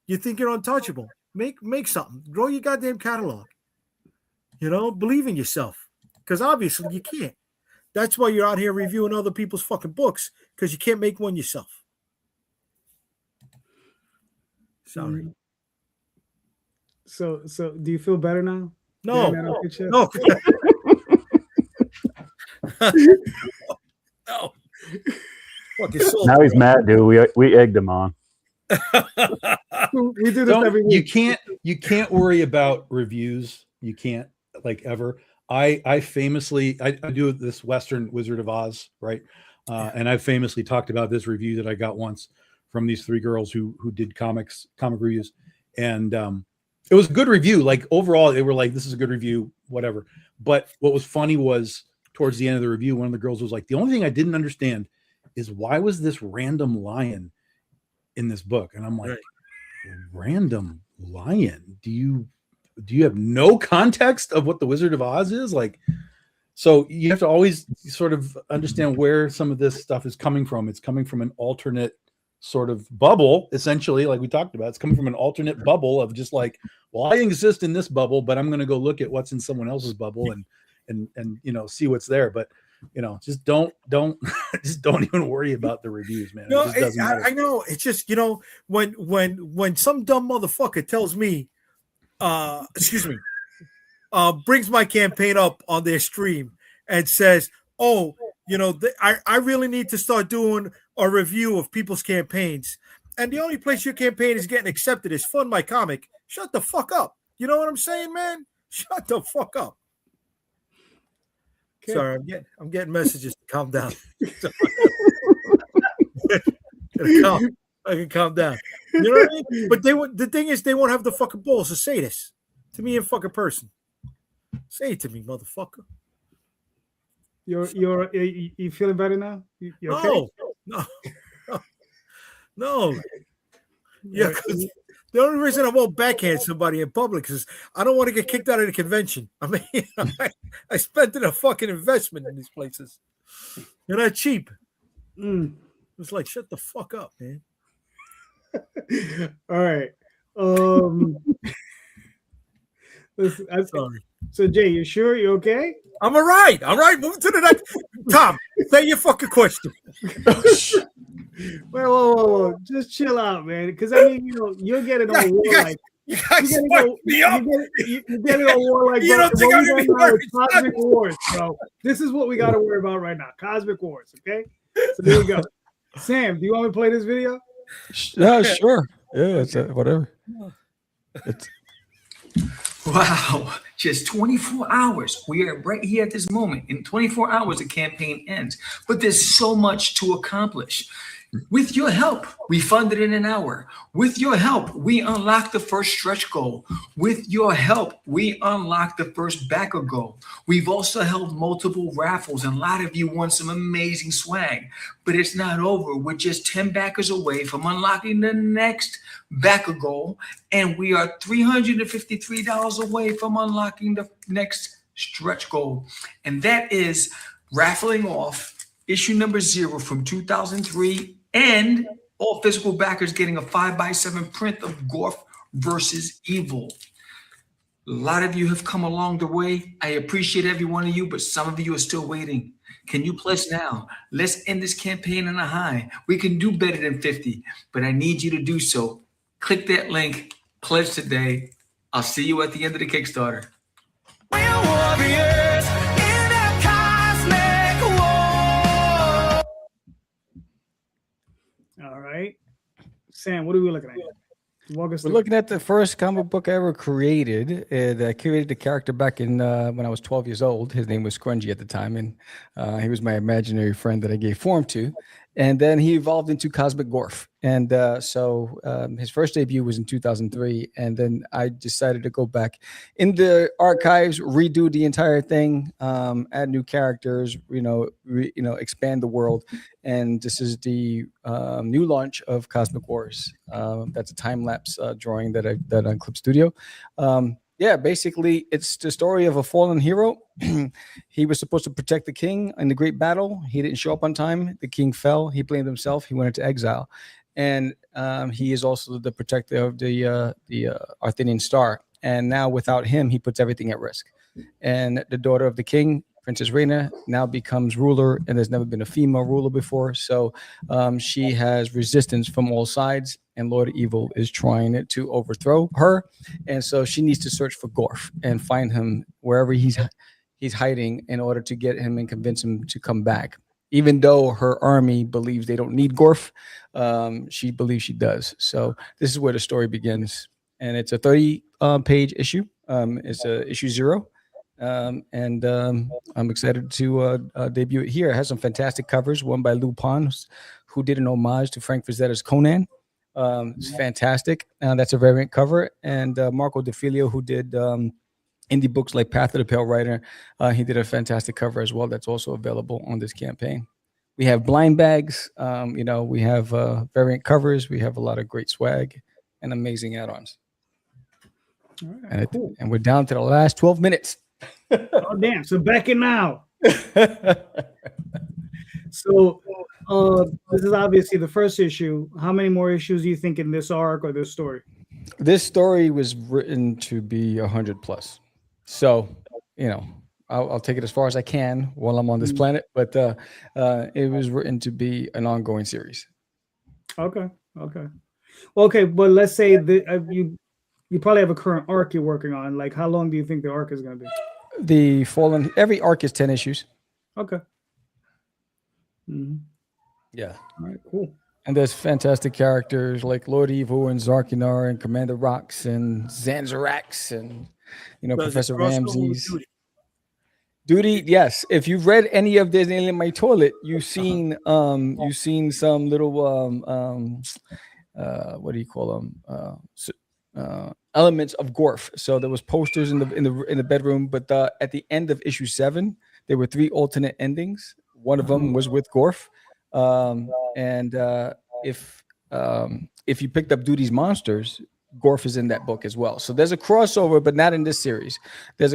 you think you're untouchable. Make something. Grow your goddamn catalog. You know, believe in yourself. Because obviously you can't. That's why you're out here reviewing other people's fucking books, because you can't make one yourself. Sorry. So do you feel better now? No. No. No. Now he's mad, dude. We egged him on. We do this every week. You can't worry about reviews. You can't, like, ever. I famously do this Western Wizard of Oz, right? And I famously talked about this review that I got once from these three girls who did comic reviews, and it was a good review. Like, overall, they were like, "This is a good review," whatever. But what was funny was towards the end of the review, one of the girls was like, "The only thing I didn't understand is why was this random lion in this book, and I'm like, Right. random lion. Do you have no context of what the Wizard of Oz is? Like, so you have to always sort of understand where some of this stuff is coming from. It's coming from an alternate sort of bubble, essentially, like we talked about. It's coming from an alternate bubble of just like, well, I exist in this bubble, but I'm going to go look at what's in someone else's bubble and see what's there. But just don't just don't even worry about the reviews, man. No, it just doesn't matter. I know. It's just when some dumb motherfucker tells me, brings my campaign up on their stream and says, "Oh, I really need to start doing a review of people's campaigns, and the only place your campaign is getting accepted is Fund My Comic." Shut the fuck up. You know what I'm saying, man? Shut the fuck up. Okay. Sorry, I'm getting messages to calm down. I can calm down. You know what I mean? But the thing is, they won't have the fucking balls to say this to me in fucking person. Say it to me, motherfucker. You feeling better now? You okay? No. Yeah, because the only reason I won't backhand somebody in public is I don't want to get kicked out of the convention. I mean, I spent in a fucking investment in these places. They're not cheap. It's like, shut the fuck up, man. All right. Listen, I'm sorry. So Jay, you sure you're okay? I'm all right. All right. Move to the next. Tom, say your fucking question. Whoa. Just chill out, man. Because I mean, you're getting on war like you guys spiked me up. You're getting on war like you don't think I'm gonna be worried? Cosmic Wars, bro. This is what we got to worry about right now. Cosmic Wars. Okay. So there you go. Sam, do you want me to play this video? Sure. Yeah, it's whatever. Wow, just 24 hours. We are right here at this moment. In 24 hours, the campaign ends. But there's so much to accomplish. With your help, we funded in an hour. With your help, we unlocked the first stretch goal. With your help, we unlocked the first backer goal. We've also held multiple raffles, and a lot of you won some amazing swag. But it's not over. We're just 10 backers away from unlocking the next backer goal, and we are $353 away from unlocking the next stretch goal. And that is raffling off issue number 0 from 2003, and all physical backers getting a 5x7 print of Gorf versus Evil. A lot of you have come along the way. I appreciate every one of you, but some of you are still waiting. Can you pledge now? Let's end this campaign on a high. We can do better than 50, but I need you to do so. Click that link, pledge today. I'll see you at the end of the Kickstarter. We're warriors in a cosmic war. All right. Sam, what are we looking at? Walk us We're through. looking at the first comic book I ever created. I created the character back in when I was 12 years old. His name was Scrungy at the time, and he was my imaginary friend that I gave form to. And then he evolved into Cosmic Gorf. And so his first debut was in 2003. And then I decided to go back in the archives, redo the entire thing, add new characters, expand the world. And this is the new launch of Cosmic Wars. That's a time-lapse drawing that I've done on Clip Studio. Basically, it's the story of a fallen hero. He was supposed to protect the king in the great battle. He didn't show up on time. The king fell. He blamed himself. He went into exile. And he is also the protector of the Arthenian star. And now without him, he puts everything at risk. And the daughter of the king, Princess Reina, now becomes ruler, and there's never been a female ruler before. So she has resistance from all sides, and Lord Evil is trying to overthrow her. And so she needs to search for Gorf and find him wherever he's hiding in order to get him and convince him to come back. Even though her army believes they don't need Gorf, she believes she does. So this is where the story begins. And it's a 30-page issue. It's issue 0. I'm excited to debut it here. It has some fantastic covers, one by Lou Pons, who did an homage to Frank Frazetta's Conan. It's fantastic. That's a variant cover. And Marco DeFilio, who did indie books like Path of the Pale Rider, he did a fantastic cover as well. That's also available on this campaign. We have blind bags. We have variant covers. We have a lot of great swag and amazing add-ons. All right, cool. And we're down to the last 12 minutes. Oh, damn. So back in now. So this is obviously the first issue. How many more issues do you think in this arc or this story? This story was written to be 100 plus. So, I'll take it as far as I can while I'm on this planet, but it was written to be an ongoing series. Okay. But let's say that you probably have a current arc you're working on. Like, how long do you think the arc is going to be? Every arc is 10 issues. Okay. Mm-hmm. Yeah. All right, cool. And there's fantastic characters like Lord Evil and Zarkinar and Commander Rox and Zanzarax and Professor Ramses. Duty, yes. If you've read any of Disney in My Toilet, you've seen some little what do you call them? Elements of Gorf. So there was posters in the bedroom, but at the end of issue 7, there were 3 alternate endings. One of them was with Gorf. If you picked up Duty's Monsters, Gorf is in that book as well. So there's a crossover, but not in this series. They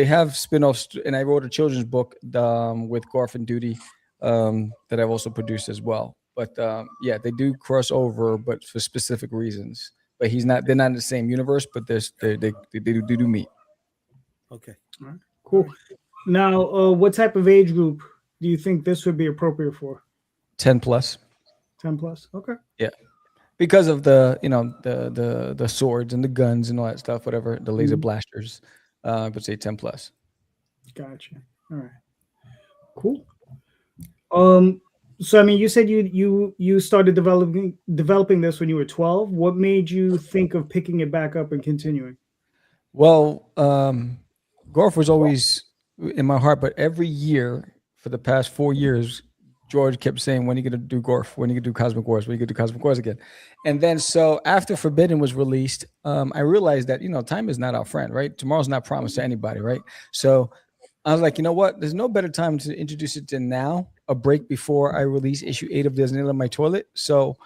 have spin-offs, and I wrote a children's book with Gorf and Duty that I've also produced as well. But they do cross over, but for specific reasons. But they're not in the same universe, but they do meet. Okay. All right, cool. Now, what type of age group do you think this would be appropriate for? 10 plus. 10 plus. Okay. Yeah. Because of the swords and the guns and all that stuff, whatever, the laser blasters, I would say 10 plus. Gotcha. All right. Cool. So I mean, you said you started developing this when you were 12. What made you think of picking it back up and continuing? Well, Gorf was always in my heart, but every year for the past 4 years, George kept saying, when are you going to do Gorf? When are you going to do Cosmic Wars? When are you going to do Cosmic Wars again? And then so after Forbidden was released, I realized that, time is not our friend, right? Tomorrow's not promised to anybody, right? So I was like, you know what? There's no better time to introduce it than now, a break before I release issue 8 of There's Nail in My Toilet. So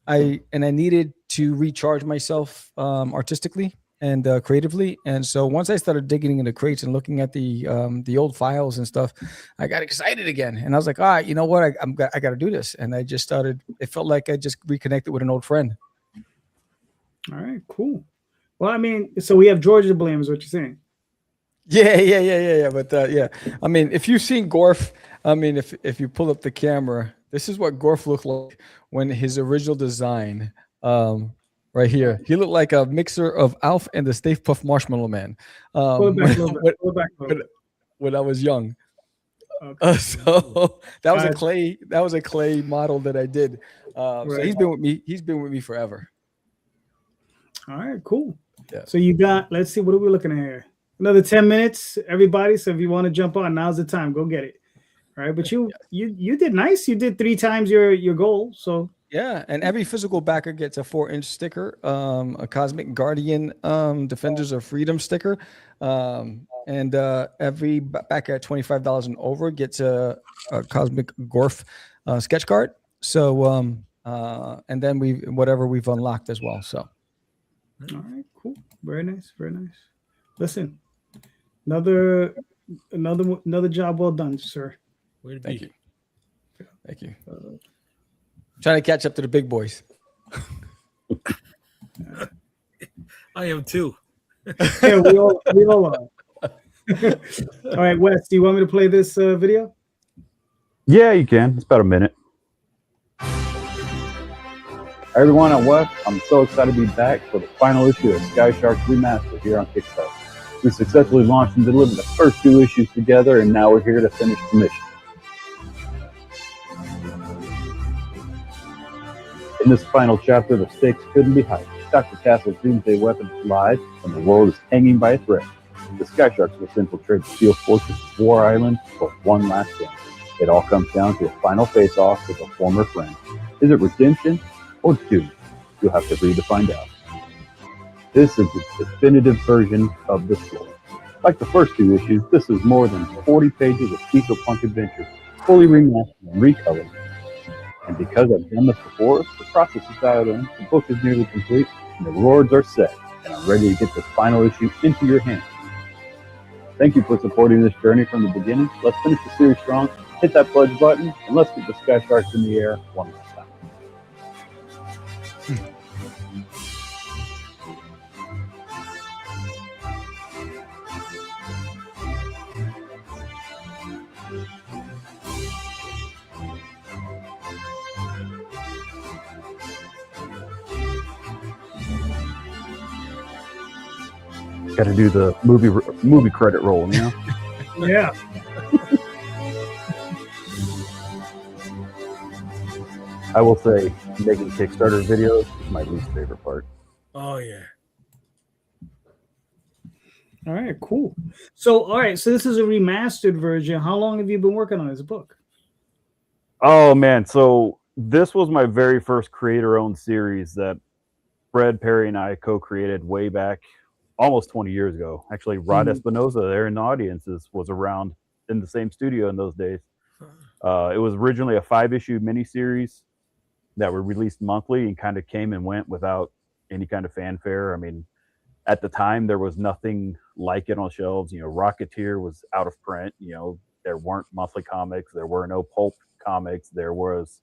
I needed to recharge myself artistically and creatively. And so once I started digging into crates and looking at the old files and stuff, I got excited again. And I was like, all right, you know what? I got to do this. And I just started. It felt like I just reconnected with an old friend. All right, cool. Well, I mean, so we have George to blame, is what you're saying. Yeah. But I mean, if you've seen Gorf, I mean, if you pull up the camera, this is what Gorf looked like when his original design. Right here, he looked like a mixer of Alf and the Stay Puft Marshmallow Man. When I was young. Okay. So that was a clay. That was a clay model that I did. Right. So he's been with me. He's been with me forever. All right, cool. Yeah. So you got. Let's see. What are we looking at here? Another 10 minutes, everybody. So if you want to jump on, now's the time. Go get it. All right, but you did nice. You did 3 times your goal. So. Yeah, and every physical backer gets a 4-inch sticker, a Cosmic Guardian Defenders of Freedom sticker, and every backer at $25 and over gets a Cosmic Gorf sketch card. So, and then we've unlocked as well. So, all right, cool, very nice. Listen, another job well done, sir. Thank you. Trying to catch up to the big boys. I am too. Yeah, we all are. All right, Wes, do you want me to play this video? Yeah, you can. It's about a minute. Hi, everyone. I'm Wes. I'm so excited to be back for the final issue of Sky Sharks Remastered here on Kickstarter. We successfully launched and delivered the first 2 issues together, and now we're here to finish the mission. In this final chapter, the stakes couldn't be higher. Dr. Castle's doomsday weapon lies, and the world is hanging by a thread. The Sky Sharks must infiltrate the Steel Fortress of War Island for one last chance. It all comes down to a final face-off with a former friend. Is it redemption or doom? You'll have to read to find out. This is the definitive version of the story. Like the first 2 issues, this is more than 40 pages of diesel punk adventures, fully remastered and recolored And because I've done this before, the process is dialed in, the book is nearly complete, and the rewards are set, and I'm ready to get this final issue into your hands. Thank you for supporting this journey from the beginning. Let's finish the series strong, hit that pledge button, and let's get the Sky Sharks in the air one last time. Got to do the movie credit roll, you know? Yeah. I will say, making Kickstarter videos is my least favorite part. Oh yeah. All right, cool. So, all right, so this is a remastered version. How long have you been working on this book? Oh man, so this was my very first creator-owned series that Fred Perry and I co-created way back almost 20 years ago. Actually, Rod Espinoza there in the audience was around in the same studio in those days. It was originally a 5-issue miniseries that were released monthly and kind of came and went without any kind of fanfare. I mean, at the time, there was nothing like it on shelves. You know, Rocketeer was out of print. You know, there weren't monthly comics. There were no pulp comics. There was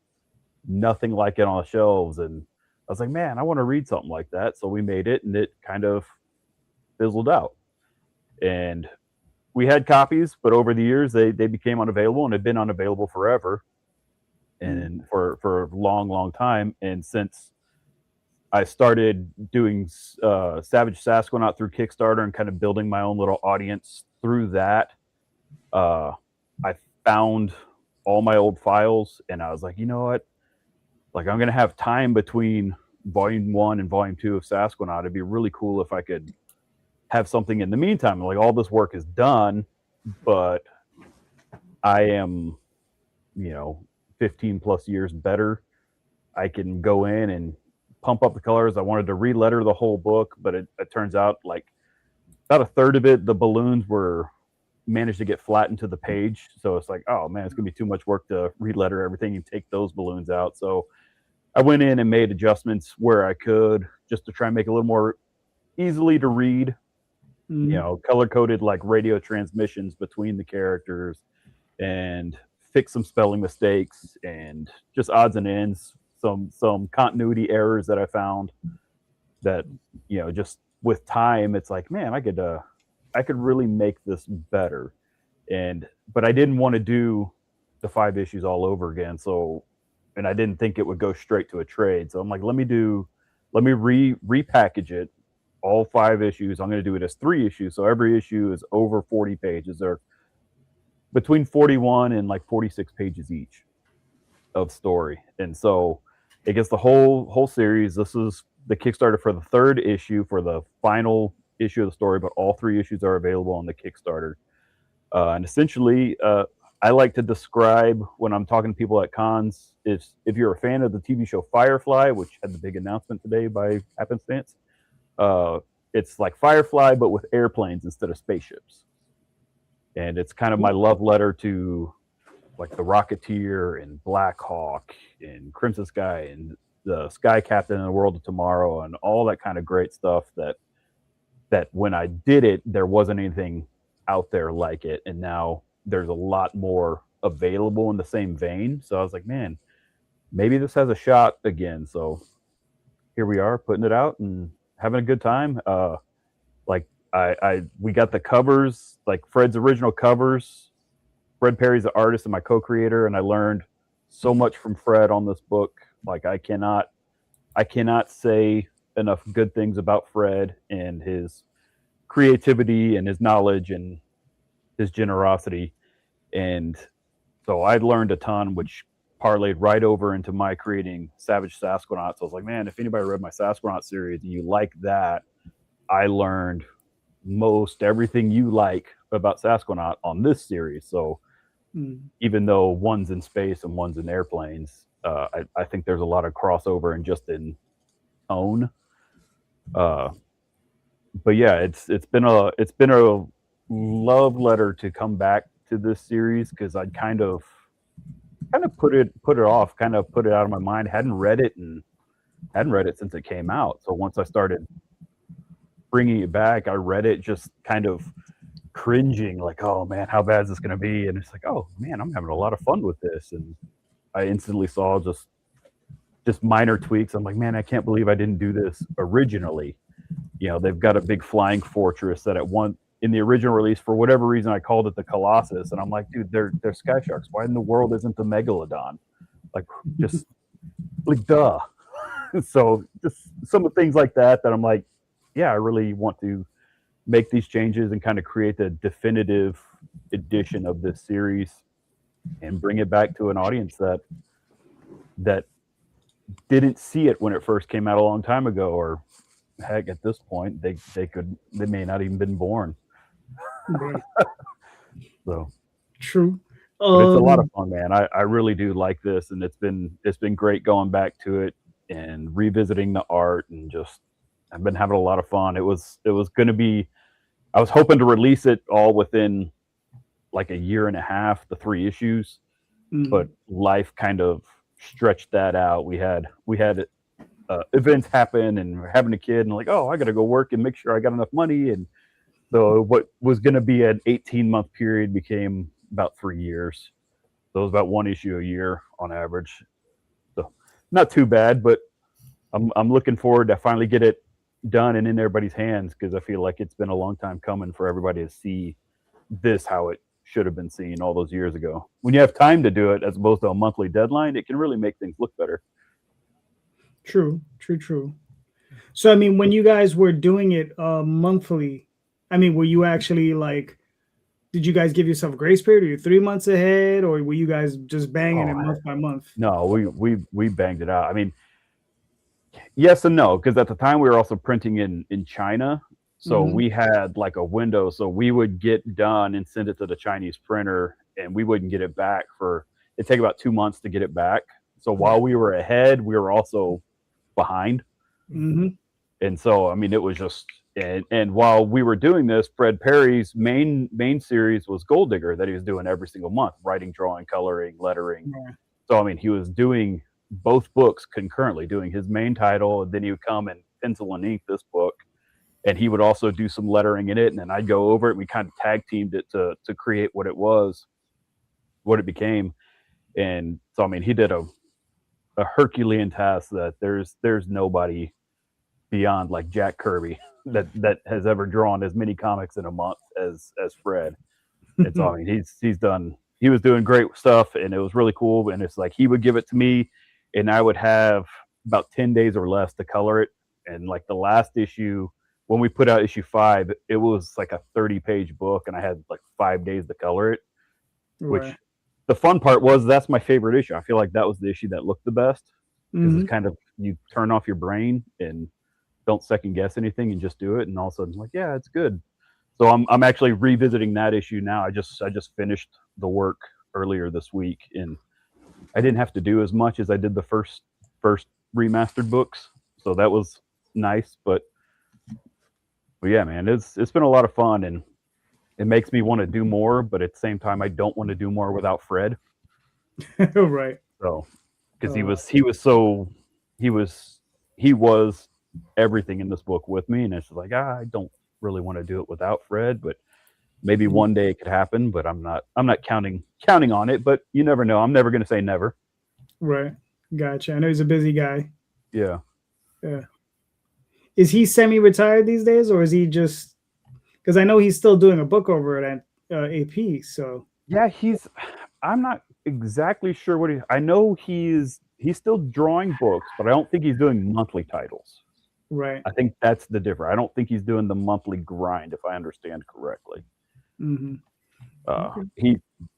nothing like it on the shelves. And I was like, man, I want to read something like that. So we made it, and it kind of fizzled out. And we had copies, but over the years, they became unavailable and had been unavailable forever. And for a long, long time. And since I started doing Savage Sasquatch through Kickstarter and kind of building my own little audience through that, I found all my old files, and I was like, you know what? Like, I'm going to have time between Volume 1 and Volume 2 of Sasquatch. It'd be really cool if I could have something in the meantime. Like, all this work is done, but I am, 15 plus years better. I can go in and pump up the colors. I wanted to re-letter the whole book, but it turns out like about a third of it, the balloons managed to get flattened to the page. So it's like, oh man, it's gonna be too much work to re-letter everything and take those balloons out. So I went in and made adjustments where I could, just to try and make it a little more easily to read. Color coded like radio transmissions between the characters, and fix some spelling mistakes and just odds and ends, some continuity errors that I found that, just with time, it's like, man, I could really make this better. But I didn't want to do the 5 issues all over again. So, and I didn't think it would go straight to a trade. So I'm like, let me repackage it, all 5 issues. I'm going to do it as 3 issues. So every issue is over 40 pages. They're between 41 and like 46 pages each of story. And so it gets the whole series. This is the Kickstarter for the 3rd issue, for the final issue of the story, but all 3 issues are available on the Kickstarter. And essentially, I like to describe, when I'm talking to people at cons, is if you're a fan of the TV show Firefly, which had the big announcement today by happenstance, it's like Firefly, but with airplanes instead of spaceships. And it's kind of my love letter to like the Rocketeer and Black Hawk and Crimson Sky and the Sky Captain in the World of Tomorrow and all that kind of great stuff that when I did it, there wasn't anything out there like it. And now there's a lot more available in the same vein. So I was like, man, maybe this has a shot again. So here we are, putting it out and having a good time. We got the covers, like Fred's original covers. Fred Perry's the artist and my co-creator, and I learned so much from Fred on this book. Like I cannot say enough good things about Fred and his creativity and his knowledge and his generosity. And so I learned a ton, which parlayed right over into my creating Savage Sasquatch. So I was like, man, if anybody read my Sasquatch series and you like that, I learned most everything you like about Sasquatch on this series. So even though one's in space and one's in airplanes, I think there's a lot of crossover and just in tone. But yeah, it's been a love letter to come back to this series, because I'd kind of kind of put it off, kind of put it out of my mind. Hadn't read it since it came out. So once I started bringing it back, I read it just kind of cringing, like, oh man, how bad is this going to be? And it's like, oh man, I'm having a lot of fun with this. And I instantly saw just minor tweaks. I'm like, man, I can't believe I didn't do this originally. You know, they've got a big flying fortress that in the original release, for whatever reason, I called it the Colossus. And I'm like, dude, they're sky sharks. Why in the world isn't the Megalodon? Like, just like, duh. So just some of the things like that I'm like, yeah, I really want to make these changes and kind of create the definitive edition of this series and bring it back to an audience that didn't see it when it first came out a long time ago, or heck, at this point they may not even been born. Right. So True. but it's a lot of fun, man. I really do like this, and it's been great going back to it and revisiting the art, and just I've been having a lot of fun. It was going to be, I was hoping to release it all within like a year and a half, the 3 issues, but life kind of stretched that out. We had events happen, and we're having a kid, and like, oh, I got to go work and make sure I got enough money, and so what was going to be an 18-month period became about 3 years. So it was about 1 issue a year on average. So not too bad, but I'm looking forward to finally get it done and in everybody's hands, because I feel like it's been a long time coming for everybody to see this how it should have been seen all those years ago. When you have time to do it as opposed to a monthly deadline, it can really make things look better. True. So I mean, when you guys were doing it monthly, I mean, were you actually like, did you guys give yourself a grace period? Are you 3 months ahead, or were you guys just banging it month by month? No, we banged it out. I mean, yes and no, because at the time we were also printing in China, so we had like a window. So we would get done and send it to the Chinese printer, and we wouldn't get it back it'd take about 2 months to get it back. So while we were ahead, we were also behind. And so I mean, it was just. And while we were doing this, Fred Perry's main series was Gold Digger, that he was doing every single month, writing, drawing, coloring, lettering. Yeah. So I mean, he was doing both books concurrently, doing his main title, and then he would come and pencil and ink this book, and he would also do some lettering in it, and then I'd go over it. We kind of tag teamed it to create what it became. And so I mean, he did a Herculean task that there's nobody beyond like Jack Kirby that has ever drawn as many comics in a month as Fred. And so I mean, he was doing great stuff, and it was really cool. And it's like he would give it to me, and I would have about 10 days or less to color it. And like the last issue, when we put out issue 5, it was like a 30-page book, and I had like 5 days to color it. Right. Which the fun part was, that's my favorite issue. I feel like that was the issue that looked the best, because it's kind of, you turn off your brain and don't second guess anything and just do it, and all of a sudden like, yeah, it's good. So I'm actually revisiting that issue now. I just finished the work earlier this week, and I didn't have to do as much as I did the first remastered books, so that was nice. But yeah, man, it's been a lot of fun, and it makes me want to do more, but at the same time I don't want to do more without Fred. Right. So because he was everything in this book with me, and it's just like, I don't really want to do it without Fred, but maybe one day it could happen. But I'm not counting on it, but you never know. I'm never going to say never. Right. Gotcha. I know he's a busy guy. Yeah. Is he semi-retired these days, or is he just, because I know he's still doing a book over at AP, so yeah, I'm not exactly sure what I know he's still drawing books, but I don't think he's doing monthly titles. Right. I think that's the difference. I don't think he's doing the monthly grind, if I understand correctly.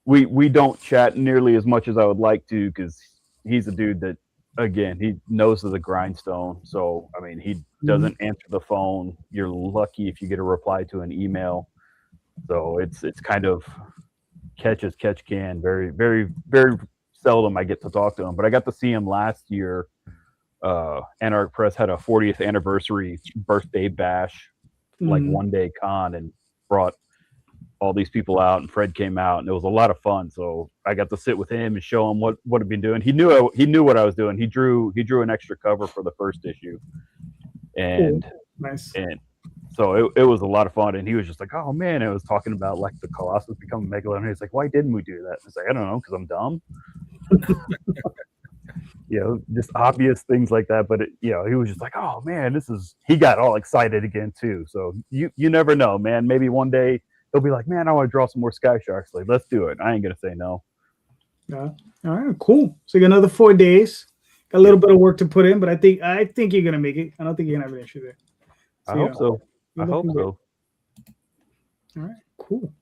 We don't chat nearly as much as I would like to, because he's a dude that, again, he knows the grindstone. So I mean, he doesn't answer the phone. You're lucky if you get a reply to an email. So it's kind of catch as catch can. Very, very, very seldom I get to talk to him, but I got to see him last year. Anarch Press had a 40th anniversary birthday bash, like one day con, and brought all these people out, and Fred came out, and it was a lot of fun. So I got to sit with him and show him what I'd been doing. He knew what I was doing. He drew an extra cover for the first issue, and Nice. and so it was a lot of fun. And he was just like, oh man, it was talking about like the Colossus becoming megalodon. He's like, why didn't we do that? I was like, I don't know, because I'm dumb. Just obvious things like that. But he was just like, oh man, he got all excited again too. So you never know, man. Maybe one day he'll be like, man, I want to draw some more Sky Sharks. Like, let's do it. I ain't gonna say no. Yeah. All right, cool. So you got another 4 days. Got a little bit of work to put in, but I think you're gonna make it. I don't think you're gonna have an issue there. I hope so. I hope so. All right, cool.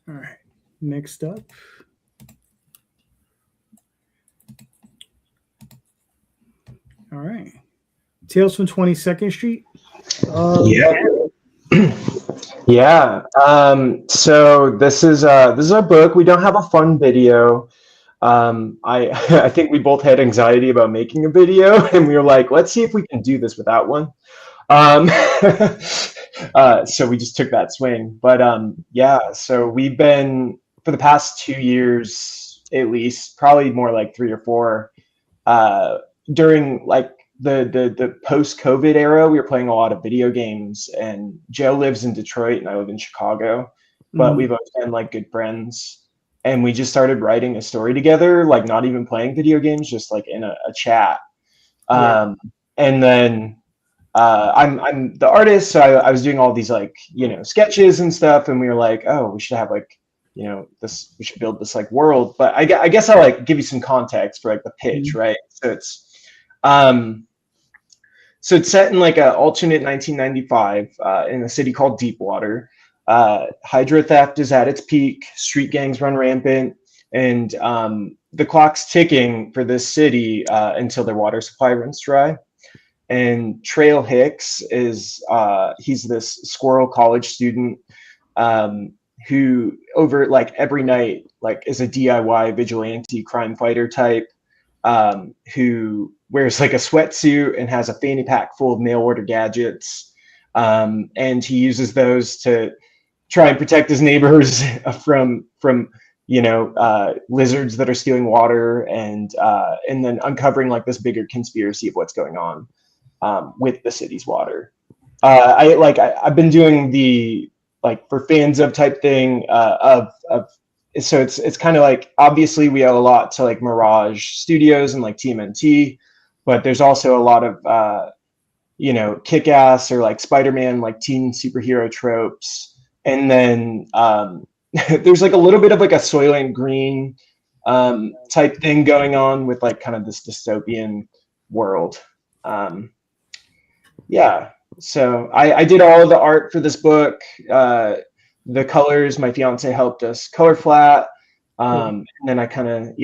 All right, next up. All right, Tales from 22nd Street. Yeah. So this is our book. We don't have a fun video. I think we both had anxiety about making a video, and we were like, let's see if we can do this without one. So we just took that swing. But so we've been, for the past 2 years at least, probably more like 3 or 4, during like the post-COVID era, we were playing a lot of video games, and Joe lives in Detroit and I live in Chicago, but we've always been like good friends, and we just started writing a story together, like not even playing video games, just like in a chat. And then I'm the artist, so I was doing all these like sketches and stuff, and we were like, oh, we should have like this, we should build this like world. But I guess I'll like give you some context for like the pitch, right? So it's set in like an alternate 1995 in a city called Deepwater. Hydro theft is at its peak, street gangs run rampant, and the clock's ticking for this city until their water supply runs dry. And Trail Hicks is he's this squirrel college student who over like every night like is a DIY vigilante crime fighter type who wears like a sweatsuit and has a fanny pack full of mail order gadgets, and he uses those to try and protect his neighbors from lizards that are stealing water, and then uncovering like this bigger conspiracy of what's going on with the city's water. I've been doing the like for fans of type thing so it's kind of like, obviously we owe a lot to like Mirage Studios and like TMNT, but there's also a lot of Kick-Ass or like Spider-Man, like teen superhero tropes, and then there's like a little bit of like a Soylent Green type thing going on with like kind of this dystopian world. So I did all of the art for this book. The colors, my fiance helped us color flat. And then I kind of,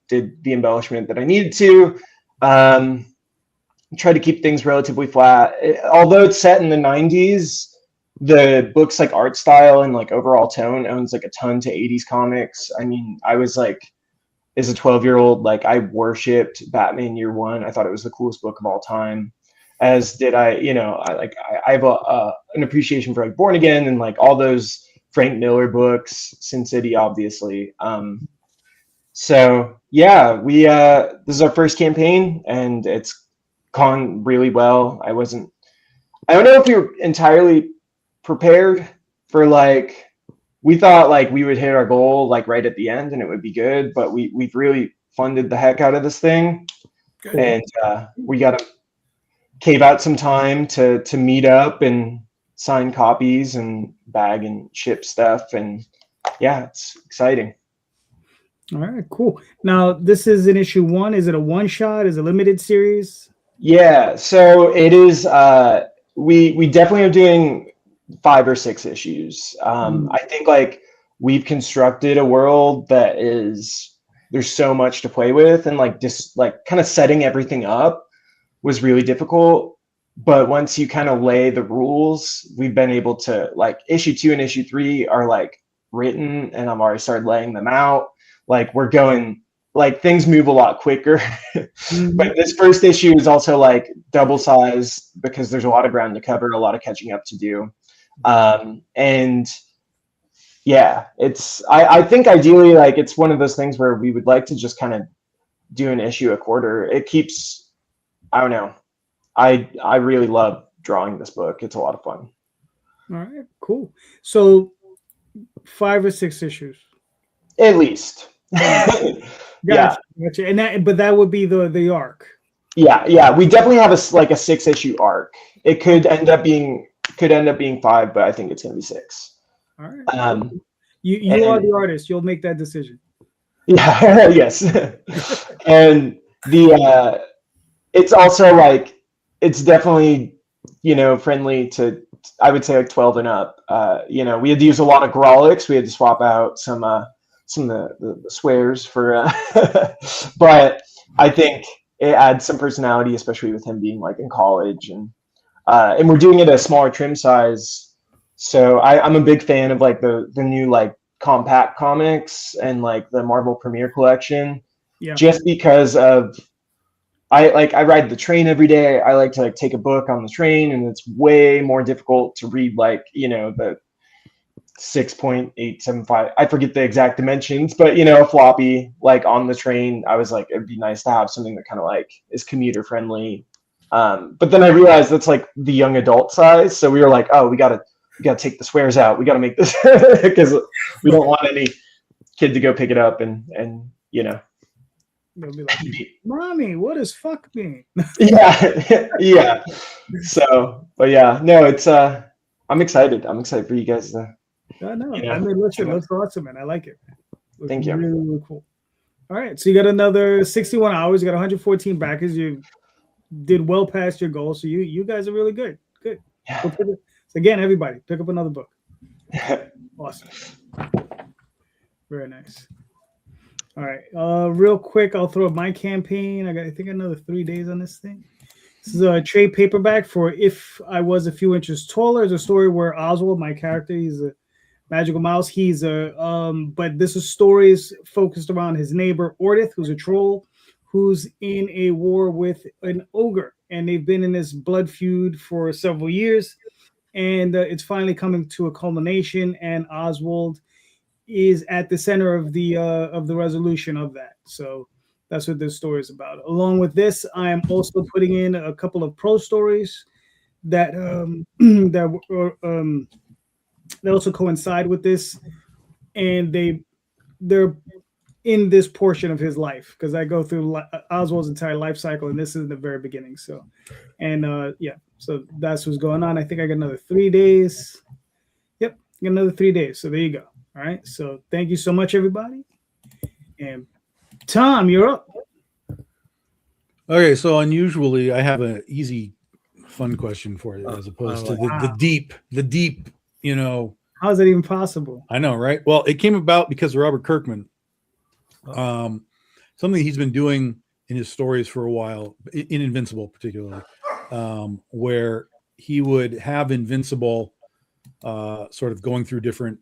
did the embellishment that I needed to. Try to keep things relatively flat. Although it's set in the 90s, the book's like art style and like overall tone owns like a ton to 80s comics. I mean, I was like, as a 12-year-old, like I worshipped Batman Year One. I thought it was the coolest book of all time. As did I have an appreciation for like Born Again and like all those Frank Miller books, Sin City, obviously. So yeah, this is our first campaign and it's gone really well. I don't know if we were entirely prepared for like, we thought like we would hit our goal like right at the end and it would be good, but we've really funded the heck out of this thing. Good. And we got to cave out some time to meet up and sign copies and bag and ship stuff, and yeah, it's exciting. All right, cool. Now this is an issue 1. Is it a one shot? Is it a limited series? Yeah, so it is. We definitely are doing 5 or 6 issues. I think like we've constructed a world that there's so much to play with, and like just like kind of setting everything up was really difficult, but once you kind of lay the rules, we've been able to like issue 2 and issue 3 are like written and I've already started laying them out. Like we're going, like things move a lot quicker. But this first issue is also like double size because there's a lot of ground to cover, a lot of catching up to do. And Yeah, it's I think ideally like it's one of those things where we would like to just kind of do an issue a quarter. It keeps, I don't know. I really love drawing this book. It's a lot of fun. All right, cool. So 5 or 6 issues. At least. Gotcha, Yeah. gotcha. And that would be the arc. Yeah. We definitely have a 6-issue arc. It could end up being 5, but I think it's gonna be 6. All right. You and- are the artist. You'll make that decision. Yeah, yes. And it's also like it's definitely, friendly to, I would say, like 12 and up. We had to use a lot of Grolics. We had to swap out some of the swears for but I think it adds some personality, especially with him being like in college, and we're doing it at a smaller trim size. So I'm a big fan of like the new like compact comics and like the Marvel Premiere Collection. Yeah. Just because of I ride the train every day. I like to like take a book on the train, and it's way more difficult to read like, the 6.875. I forget the exact dimensions, but a floppy like on the train. I was like, it'd be nice to have something that kind of like is commuter friendly. But then I realized that's like the young adult size. So we were like, oh, we gotta take the swears out. We gotta make this because we don't want any kid to go pick it up and They'll be like, "Mommy, what does fuck mean?" yeah. So, but yeah, no, it's I'm excited. I'm excited for you guys to. I know. I mean, listen, looks awesome, man. I like it. Looks Thank you. Really, really cool. All right, so you got another 61 hours. You got 114 backers. You did well past your goal, so you guys are really good. Good. Yeah. So again, everybody, pick up another book. Awesome. Very nice. All right, real quick, I'll throw up my campaign. I think another 3 days on this thing. This is a trade paperback for If I Was a Few Inches Taller. It's a story where Oswald, my character, he's a magical mouse. He's but this is stories focused around his neighbor Ordith, who's a troll, who's in a war with an ogre, and they've been in this blood feud for several years, and it's finally coming to a culmination. And Oswald is at the center of the resolution of that. So that's what this story is about. Along with this, I am also putting in a couple of pro stories that they also coincide with this, and they're in this portion of his life, because I go through Oswald's entire life cycle, and this is the very beginning. So, and so that's what's going on. I think I got another 3 days. Yep, got another 3 days. So there you go. All right. So thank you so much, everybody. And Tom, you're up. Okay, so unusually, I have an easy, fun question for you, as opposed to the deep. How is that even possible? I know, right? Well, it came about because of Robert Kirkman. Something he's been doing in his stories for a while, in Invincible particularly, where he would have Invincible sort of going through different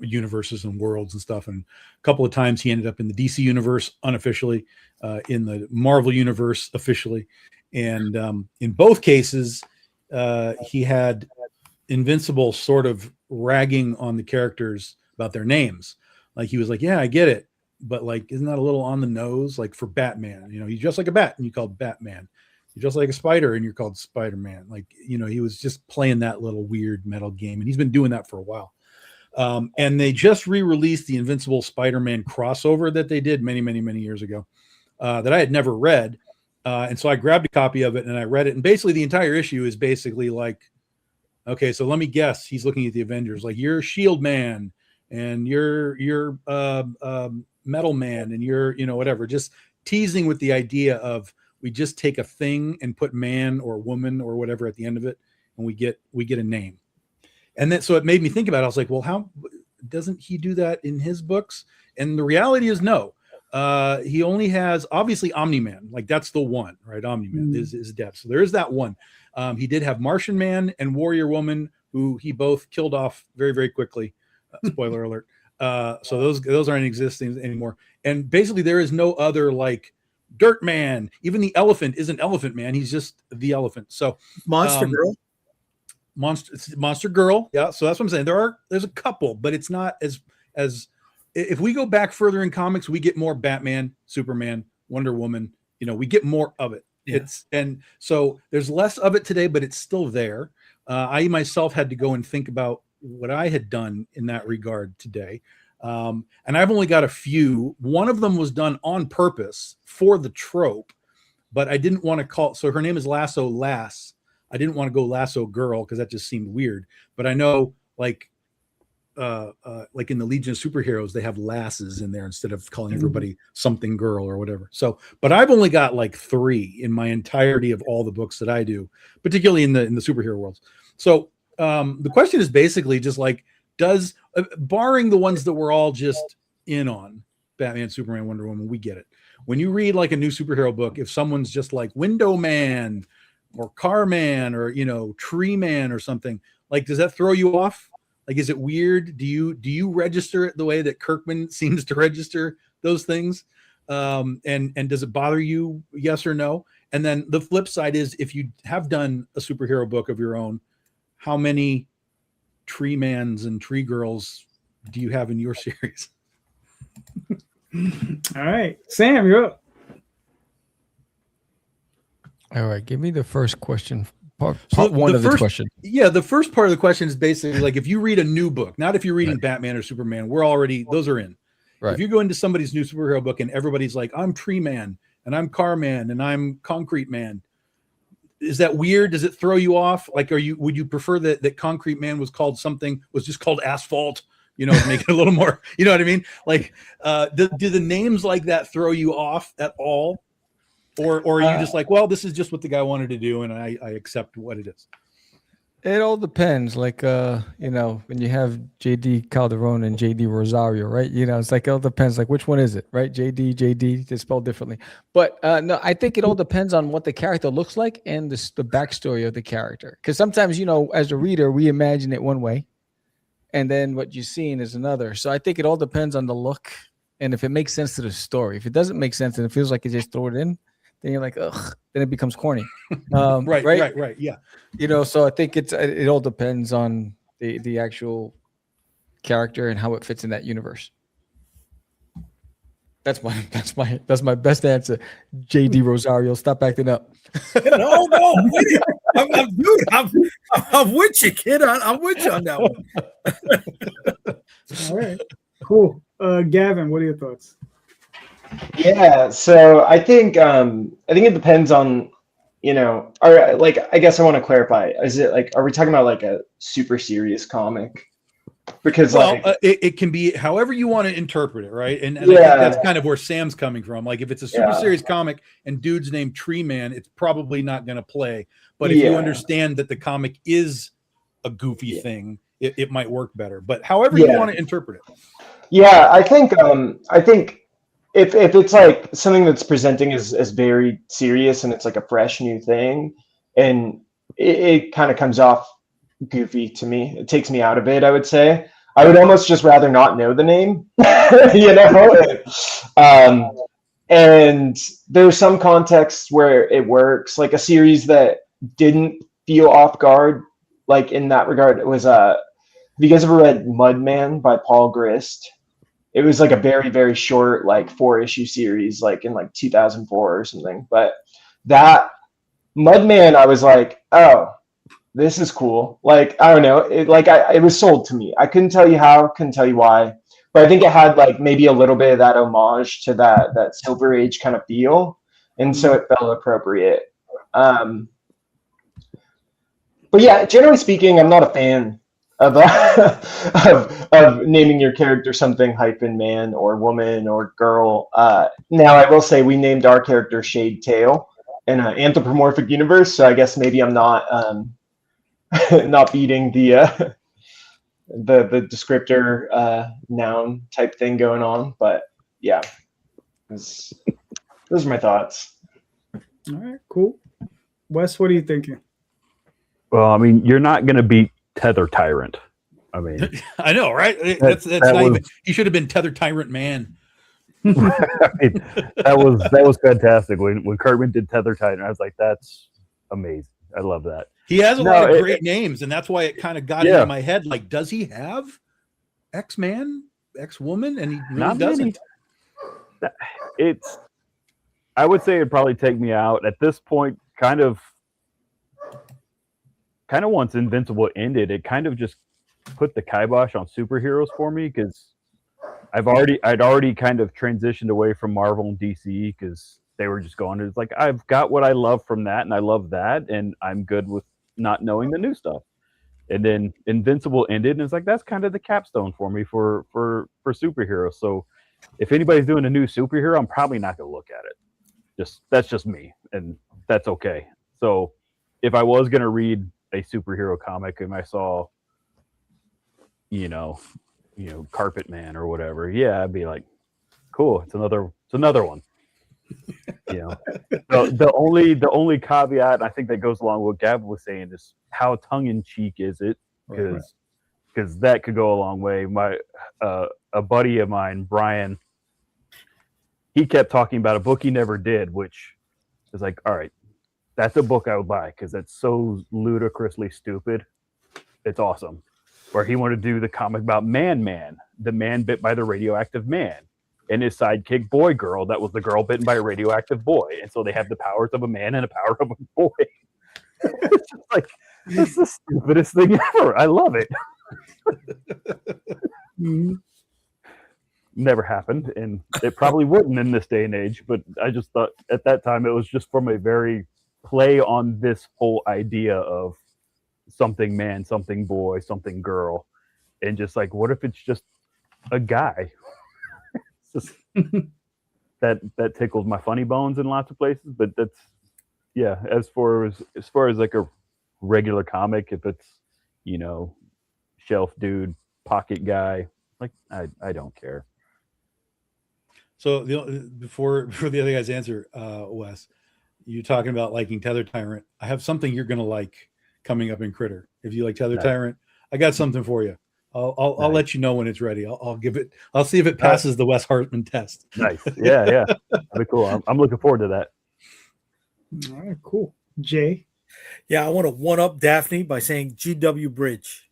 universes and worlds and stuff, and a couple of times he ended up in the DC universe unofficially, in the Marvel universe officially, and in both cases he had Invincible sort of ragging on the characters about their names. Like he was like, yeah, I get it, but like, isn't that a little on the nose? Like for Batman, he's just like a bat and you called Batman. You're just like a spider and you're called Spider-Man. Like, he was just playing that little weird metal game, and he's been doing that for a while. And they just re-released the Invincible Spider-Man crossover that they did many, many, many years ago, that I had never read. And so I grabbed a copy of it and I read it. And basically the entire issue is basically like, okay, so let me guess. He's looking at the Avengers, like you're Shield Man and you're Metal Man and you're, whatever, just teasing with the idea of we just take a thing and put man or woman or whatever at the end of it, and we get a name. And then, so it made me think about it. I was like, well, how doesn't he do that in his books? And the reality is no. He only has, obviously, Omni-Man. Like, that's the one, right? Omni-Man is death. So there is that one. He did have Martian Man and Warrior Woman, who he both killed off very, very quickly. Spoiler alert. So those aren't existing anymore. And basically, there is no other, like, Dirt Man. Even the elephant isn't Elephant Man. He's just the elephant. So Monster Girl. Monster Girl. Yeah, so that's what I'm saying. There's a couple, but it's not as if we go back further in comics, we get more Batman, Superman, Wonder Woman. We get more of it. Yeah. And so there's less of it today, but it's still there. I myself had to go and think about what I had done in that regard today. And I've only got a few. One of them was done on purpose for the trope, but I didn't want to call. So her name is Lasso Lass. I didn't want to go Lasso Girl because that just seemed weird. But I know, like in the Legion of Superheroes, they have lasses in there instead of calling everybody something girl or whatever. So, but I've only got like 3 in my entirety of all the books that I do, particularly in the superhero worlds. So the question is basically just like, does barring the ones that we're all just in on, Batman, Superman, Wonder Woman, we get it. When you read like a new superhero book, if someone's just like Window Man or Car Man or Tree Man or something, like, does that throw you off? Like, is it weird? Do you register it the way that Kirkman seems to register those things? And does it bother you? Yes or no? And then the flip side is, if you have done a superhero book of your own, how many Tree Mans and Tree Girls do you have in your series? All right, Sam, you're up. All right, give me the first question. Part So one the of the first- question. Yeah, the first part of the question is basically like, if you read a new book, not if you're reading Batman or Superman, those are in. Right. If you go into somebody's new superhero book and everybody's like, I'm Tree Man and I'm Car Man and I'm Concrete Man, is that weird? Does it throw you off? Like, would you prefer that Concrete Man was just called Asphalt, to make it a little more, you know what I mean? Like, do the names like that throw you off at all? Or are you just like, well, this is just what the guy wanted to do, and I accept what it is? It all depends. Like, when you have JD Calderon and JD Rosario, right? It's like, it all depends. Like, which one is it, right? JD, they're spelled differently. But no, I think it all depends on what the character looks like and the backstory of the character. Because sometimes, as a reader, we imagine it one way, and then what you're seeing is another. So I think it all depends on the look and if it makes sense to the story. If it doesn't make sense and it feels like you just throw it in, then you're like, ugh, then it becomes corny. Right. Yeah. So I think it all depends on the actual character and how it fits in that universe. That's my best answer. JD Rosario, stop acting up. No, wait. I'm with you, kid. I'm with you on that one. All right, cool. Gavin, what are your thoughts? Yeah, so I think it depends on, or like, I guess I want to clarify. Is it like, are we talking about like a super serious comic? Because it can be however you want to interpret it, right? And I think that's kind of where Sam's coming from. Like, if it's a super serious comic and dude's named Tree Man, it's probably not going to play. But if you understand that the comic is a goofy thing, it might work better. But however you want to interpret it. Yeah, I think if it's like something that's presenting as very serious and it's like a fresh new thing, and it kind of comes off goofy to me, it takes me out of it. I would say I would almost just rather not know the name, and there's some contexts where it works, like a series that didn't feel off guard, like in that regard. It was have you guys ever read Mudman by Paul Grist? It was like a very, very short, like 4-issue series, like in like 2004 or something. But that Mudman, I was like, oh, this is cool. Like, I don't know. It was sold to me. I couldn't tell you how, couldn't tell you why. But I think it had like maybe a little bit of that homage to that Silver Age kind of feel. And so it felt appropriate. But yeah, generally speaking, I'm not a fan of naming your character something hyphen man or woman or girl. Now I will say we named our character Shade Tail in an anthropomorphic universe, so I guess maybe I'm not not beating the descriptor noun type thing going on, but yeah, those are my thoughts. All right, cool. Wes, what are you thinking? Well, I mean, you're not going to beat Tether Tyrant. I mean, I know, right? That's not even. He should have been Tether Tyrant Man. I mean, that was fantastic when Kirkman did Tether Tyrant. I was like, that's amazing. I love that. He has a No, lot of great names, and that's why it kind of got Yeah. into my head. Like, does he have X-Man, X-Woman? And he really Not doesn't. Many. I would say it'd probably take me out at this point. Kind of once Invincible ended, it kind of just put the kibosh on superheroes for me, because I'd already kind of transitioned away from Marvel and DC, because they were just going, it's like, I've got what I love from that, and I love that, and I'm good with not knowing the new stuff. And then Invincible ended, and it's like, that's kind of the capstone for me for superheroes. So if anybody's doing a new superhero, I'm probably not going to look at it. That's just me, and that's okay. So if I was going to read a superhero comic and I saw, Carpet Man or whatever, yeah, I'd be like, cool, it's another one. The only caveat, I think, that goes along with what Gavin was saying, is how tongue-in-cheek is it? Because that could go a long way. My a buddy of mine, Brian, he kept talking about a book he never did, which is like, all right, that's a book I would buy, because that's so ludicrously stupid. It's awesome. Where he wanted to do the comic about Man, the man bit by the radioactive man, and his sidekick Boy Girl, that was the girl bitten by a radioactive boy. And so they have the powers of a man and the power of a boy. It's just like, it's the stupidest thing ever. I love it. Never happened, and it probably wouldn't in this day and age, but I just thought at that time it was just from a very play on this whole idea of something man, something boy, something girl, and just like, what if it's just a guy? Just, that tickles my funny bones in lots of places. But that's, yeah, as far as like a regular comic, if it's, shelf dude, pocket guy, like, I don't care. So before the other guys answer, Wes, you talking about liking Tether Tyrant. I have something you're gonna like coming up in Critter. If you like Tether Tyrant, I got something for you. I'll let you know when it's ready. I'll give it. I'll see if it passes the Wes Hartman test. Nice. Yeah. That'd be cool. I'm looking forward to that. All right, cool. Jay. Yeah, I want to one up Daphne by saying G.W. Bridge.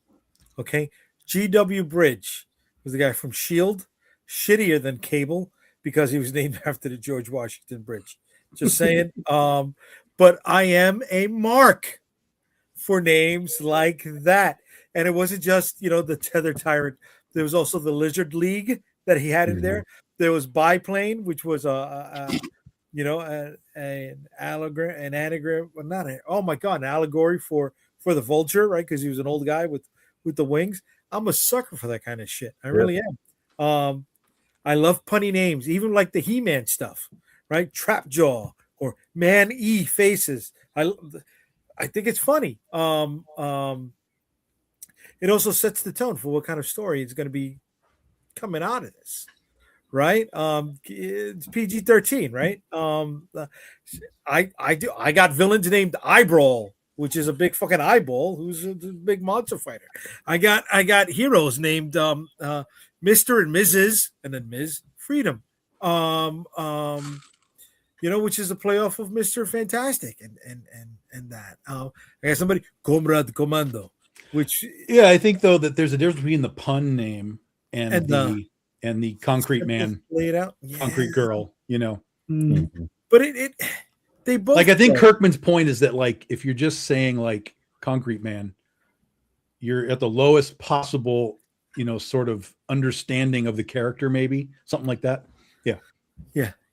Okay, G.W. Bridge was the guy from S.H.I.E.L.D., shittier than Cable because he was named after the George Washington Bridge. Just saying. But I am a mark for names like that. And it wasn't just, the Tether Tyrant. There was also the Lizard League that he had in there. There was Biplane, which was an anagram, well, not an, oh my God, an allegory for the Vulture, right? Because he was an old guy with the wings. I'm a sucker for that kind of shit. I really am. I love punny names, even like the He-Man stuff, right? Trapjaw or Man-E faces. I think it's funny. It also sets the tone for what kind of story is going to be coming out of this, right? It's PG-13, right? I got villains named Eyebrawl, which is a big fucking eyeball, who's a big monster fighter. I got heroes named Mr. and Mrs. and then Ms. Freedom, which is a playoff of Mr. Fantastic and that. I got somebody Comrade Commando. Which, yeah, I think though that there's a difference between the pun name and the concrete man, laid out, concrete girl, But they both, like, I think Kirkman's point is that, like, if you're just saying like concrete man, you're at the lowest possible, sort of understanding of the character, maybe something like that. Yeah.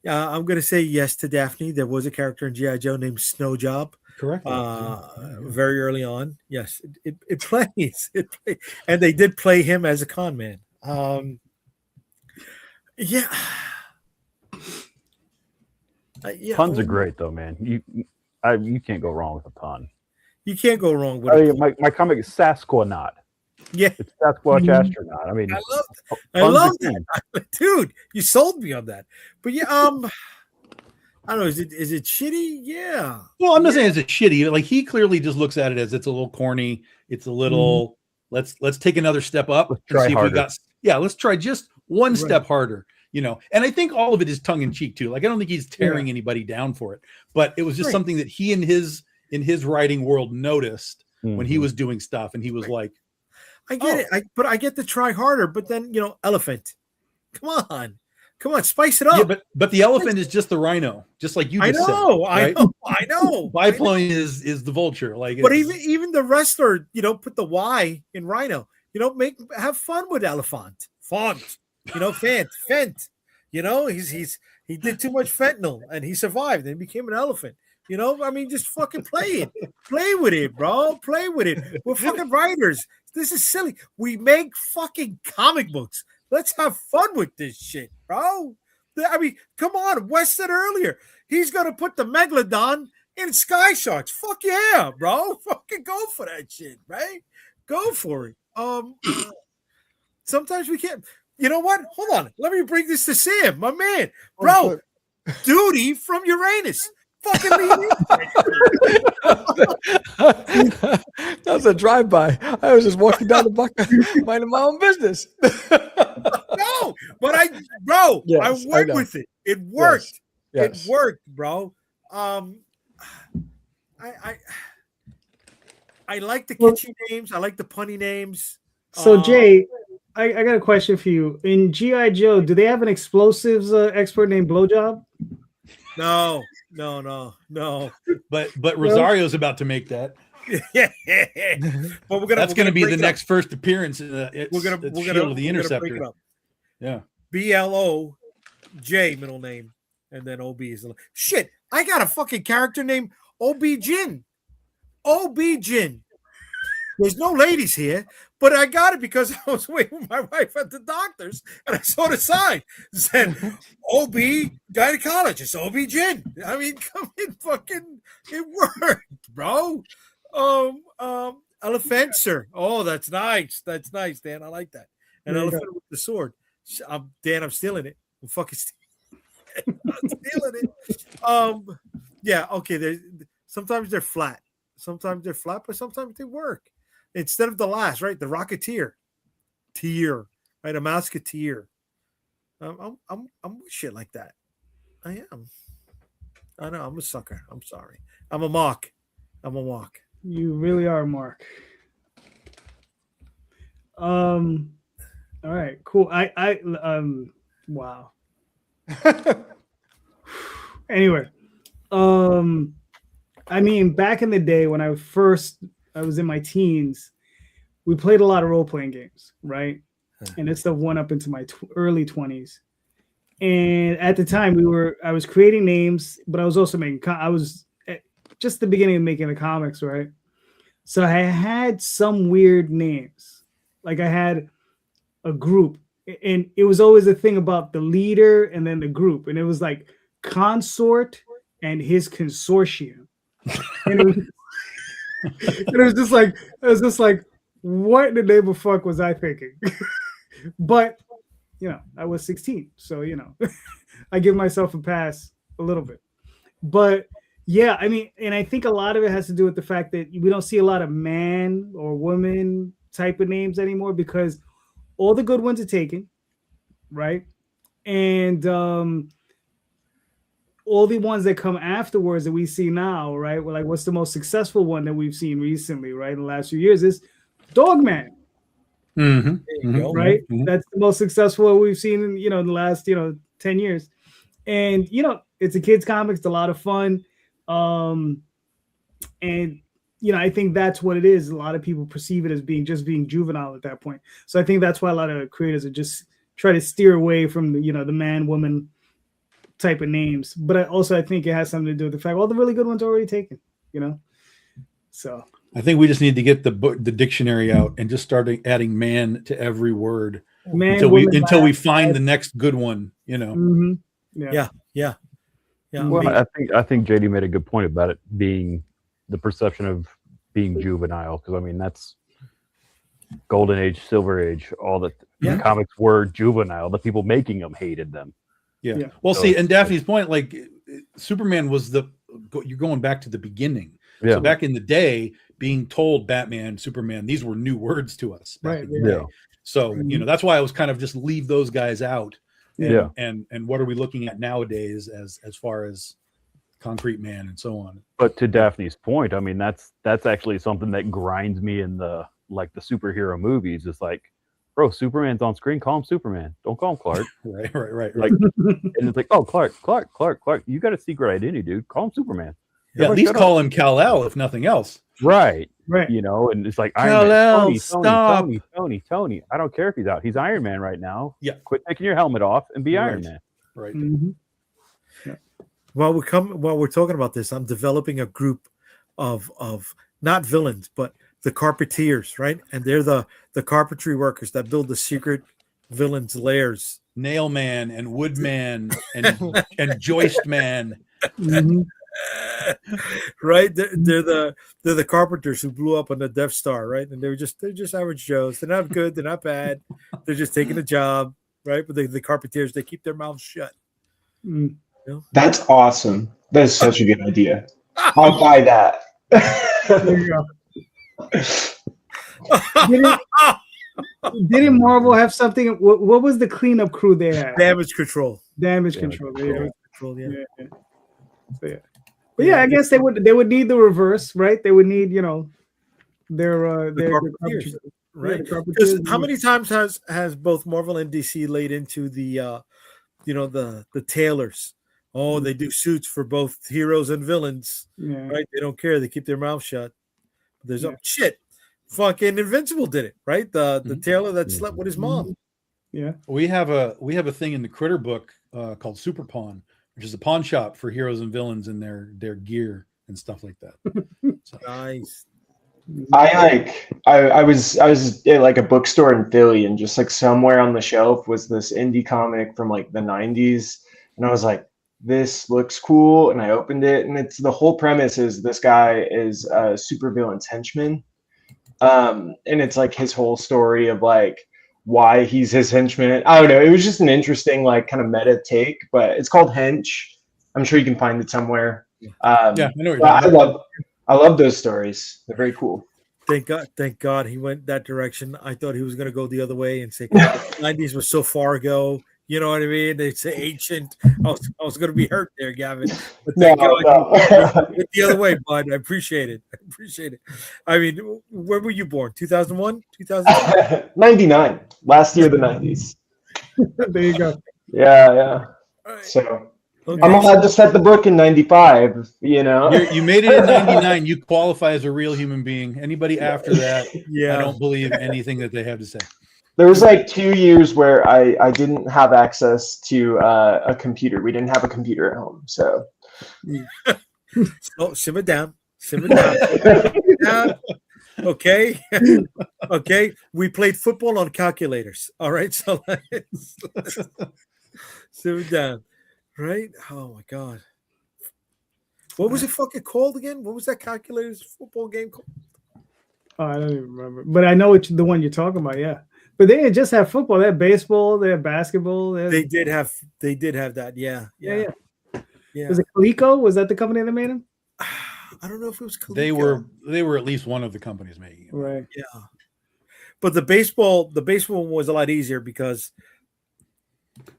I'm gonna say yes to Daphne. There was a character in G.I. Joe named Snow Job. Correct. Very early on. Yes, it plays. And they did play him as a con man. Yeah. Puns are great though, man. You can't go wrong with a pun. You can't go wrong with my comic is Sasquanaut. Yeah, it's Sasquatch astronaut. I mean, I love that. Dude, you sold me on that. But yeah, I don't know. Is it shitty? Yeah. Well, I'm not saying it's shitty. Like, he clearly just looks at it as it's a little corny. It's a little. Let's take another step up. Let's try harder. Let's try just one step harder. And I think all of it is tongue in cheek too. Like, I don't think he's tearing anybody down for it, but it was just something that he and his in his writing world noticed when he Mhm. was doing stuff, and he was like, I get it. But I get to try harder. But then, elephant. Come on, spice it up. yeah, but the elephant is just the rhino, just like you I just know, said. Right? I know. Biplane is the vulture. Like, But it's- even the wrestler, put the Y in rhino. Have fun with elephant, font. Fent. He did too much fentanyl and he survived and he became an elephant. Just fucking play with it, bro. Play with it. We're fucking writers. This is silly. We make fucking comic books. Let's have fun with this shit, bro. Come on. Wes said earlier, he's gonna put the Megalodon in Sky Sharks. Fuck yeah, bro. Fucking go for that shit, right? Go for it. Sometimes we can't. You know what? Hold on. Let me bring this to Sam, my man. Bro, Duty from Uranus. Fucking leave That was a drive-by. I was just walking down the block, minding my own business. No, but I Yes, I went know. with it. It worked. Yes. It worked, bro. I like the kitschy names. I like the punny names. So Jay, I got a question for you. In G.I. Joe, do they have an explosives expert named Blowjob? No. But Rosario's about to make that. Yeah. But That's going to be break the it up. next first appearance in the We're gonna Shield of the we're gonna break Interceptor. it up. Yeah. BLOJ middle name, and then OB is the shit. I got a fucking character named OB Jin. OB Jin. There's no ladies here, but I got it because I was waiting with my wife at the doctor's and I saw the sign. It said OB gynecologist, OB Jin. Come in, fucking, it worked, bro. Elephantser. Oh, that's nice. That's nice, Dan. I like that. An elephant with the sword. Dan, I'm stealing it. I'm fucking stealing it. Yeah, okay. Sometimes they're flat. Sometimes they're flat, but sometimes they work. Instead of the last, right? The Rocketeer. Right? A Musketeer. I'm with shit like that. I am. I know. I'm a sucker. I'm sorry. I'm a mock. You really are, Mark. All right, cool. Wow. Anyway, back in the day when I was in my teens, we played a lot of role-playing games, right? And it's the one up into my early 20s. And at the time, I was creating names, but I was also I was at just the beginning of making the comics, right? So I had some weird names. Like I had a group, and it was always a thing about the leader and then the group. And it was like Consort and his consortium. And it was just like, what in the name of fuck was I thinking? But I was 16, so I give myself a pass a little bit. But yeah, and I think a lot of it has to do with the fact that we don't see a lot of man or woman type of names anymore because all the good ones are taken, right? And all the ones that come afterwards that we see now, right? Well, like, what's the most successful one that we've seen recently, right? In the last few years is Dogman. Mm-hmm. Right? Mm-hmm. That's the most successful one we've seen in, in the last, 10 years. And, it's a kid's comic. It's a lot of fun. And, I think that's what it is. A lot of people perceive it as being juvenile at that point. So I think that's why a lot of creators are just try to steer away from the, the man, woman type of names. But I think it has something to do with the fact all the really good ones are already taken, So I think we just need to get the dictionary out and just start adding man to every word until we find the next good one, Mm-hmm. Yeah. Well, I think JD made a good point about it being the perception of being juvenile, because that's golden age, silver age, all the comics were juvenile. The people making them hated them. Yeah. Well, so, see, and Daphne's point, like Superman was you're going back to the beginning. Yeah. So back in the day, being told Batman, Superman, these were new words to us. Right. Yeah. So, that's why I was kind of just leave those guys out. Yeah. And what are we looking at nowadays as far as Concrete Man, and so on. But to Daphne's point, I mean, that's actually something that grinds me in the superhero movies. It's like, bro, Superman's on screen, call him Superman. Don't call him Clark. Right. Like, and it's like, oh, Clark. You got a secret identity, dude. Call him Superman. Yeah, at least call him Kal-El, if nothing else. Right. Right. You know, and it's like Kal-El, Tony. I don't care if he's out. He's Iron Man right now. Yeah. Quit taking your helmet off and be Iron Man. Right. Mhm. While we're talking about this, I'm developing a group of not villains, but the Carpeters, right? And they're the carpentry workers that build the secret villains' lairs. Nailman and Woodman and Joist Man. Mhm. Right? They're the carpenters who blew up on the Death Star, right? And they're just average Joes. They're not good, they're not bad. They're just taking a job, right? But the Carpeters, they keep their mouths shut. Mm. That's awesome. That is such a good idea. I'll buy that. There you go. Didn't Marvel have something? What was the cleanup crew they had? Damage control. Damage control. There you go. Control, yeah. Yeah. So, yeah. But yeah, I guess they would need the reverse, right? They would need, their Carpeters, right? the Carpeters. Because how many times has both Marvel and DC laid into the the tailors? Oh, they do suits for both heroes and villains, Yeah. right? They don't care. They keep their mouth shut. There's shit. Fucking Invincible did it, right? The tailor that slept with his mom. Yeah. We have a thing in the Critter book called Super Pawn, which is a pawn shop for heroes and villains and their gear and stuff like that. So, Nice. I was at like a bookstore in Philly, and just like somewhere on the shelf was this indie comic from like the 90s, and I was like, this looks cool, and I opened it, and it's the whole premise is this guy is a supervillain's henchman, and it's like his whole story of like why he's his henchman. I don't know, it was just an interesting like kind of meta take, but it's called Hench. I'm sure you can find it somewhere. yeah, I know what you're But talking about. I love those stories. They're very cool. Thank God he went that direction. I thought he was going to go the other way and say 90s was so far ago. You know what I mean? They say ancient. I was going to be hurt there, Gavin. But thank God you went the other way, bud. I appreciate it. I mean, when were you born? 2001? 2000? 99. Last year of the 90s. There you go. Yeah. So Okay. I'm allowed to set the book in 95, you know? You made it in 99. You qualify as a real human being. Anybody after that, Yeah. I don't believe anything that they have to say. There was like 2 years where I didn't have access to a computer. We didn't have a computer at home, so. Oh, simmer down. Simmer down. Okay. Okay. We played football on calculators. All right. So let's simmer down. Right? Oh my God. What was it fucking called again? What was that calculators football game called? Oh, I don't even remember, but I know the one you're talking about. Yeah, but they didn't just have football. They had baseball. They had basketball. They did have that. Yeah. Was it Coleco? Was that the company that made them? I don't know if it was Coleco. They were at least one of the companies making it. Right. Yeah. But the baseball one was a lot easier because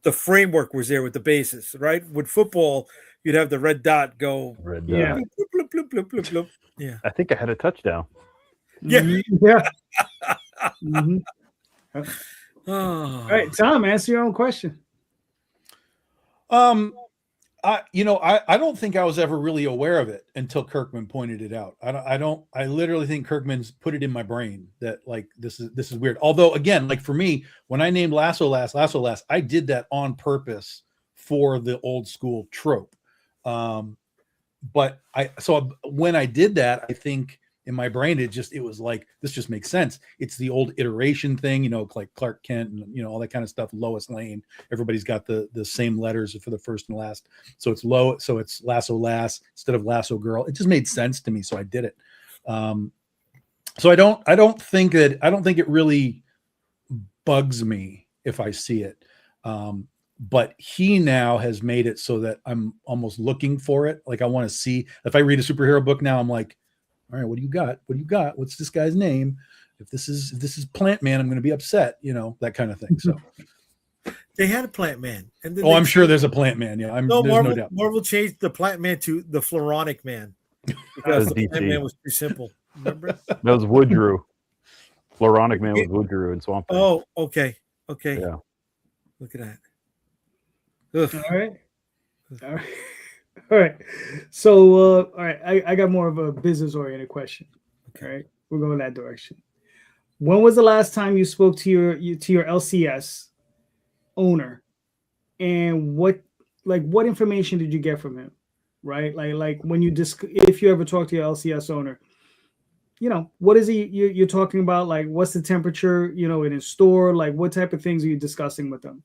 the framework was there with the bases, right? With football, you'd have the red dot go. Yeah. Bloop, bloop, bloop, bloop, bloop. Yeah. I think I had a touchdown. Yeah. Yeah. Mhm. Oh. All right, Tom, answer your own question. I don't think I was ever really aware of it until Kirkman pointed it out. I literally think Kirkman's put it in my brain that like this is weird. Although again, like for me, when I named Lasso Last, I did that on purpose for the old school trope. But when I did that, I think in my brain it was like this just makes sense. It's the old iteration thing, like Clark Kent and all that kind of stuff. Lois Lane, everybody's got the same letters for the first and last, so it's Lasso Lass instead of Lasso Girl. It just made sense to me, so I did it. So I don't think it really bugs me if I see it. But he now has made it so that I'm almost looking for it. Like I want to see if I read a superhero book now, I'm like, all right, what do you got? What do you got? What's this guy's name? If this is Plant Man, I'm going to be upset, that kind of thing. So They had a Plant Man, and then Oh, they I'm sure changed- there's a Plant Man. Yeah, no there's Marvel. no doubt. Marvel changed the Plant Man to the Floronic Man because That's the Plant DC. Man was too simple. Remember? That was Woodrew. Floronic Man was Woodrew and Swamp Thing. Oh, okay. Yeah. Look at that. Ugh. All right. All right. All right. So, all right, I got more of a business-oriented question. All right, we're going that direction. When was the last time you spoke to your LCS owner, and what information did you get from him? Right, like when you if you ever talk to your LCS owner, what is you're talking about? Like, what's the temperature, in his store? Like, what type of things are you discussing with them?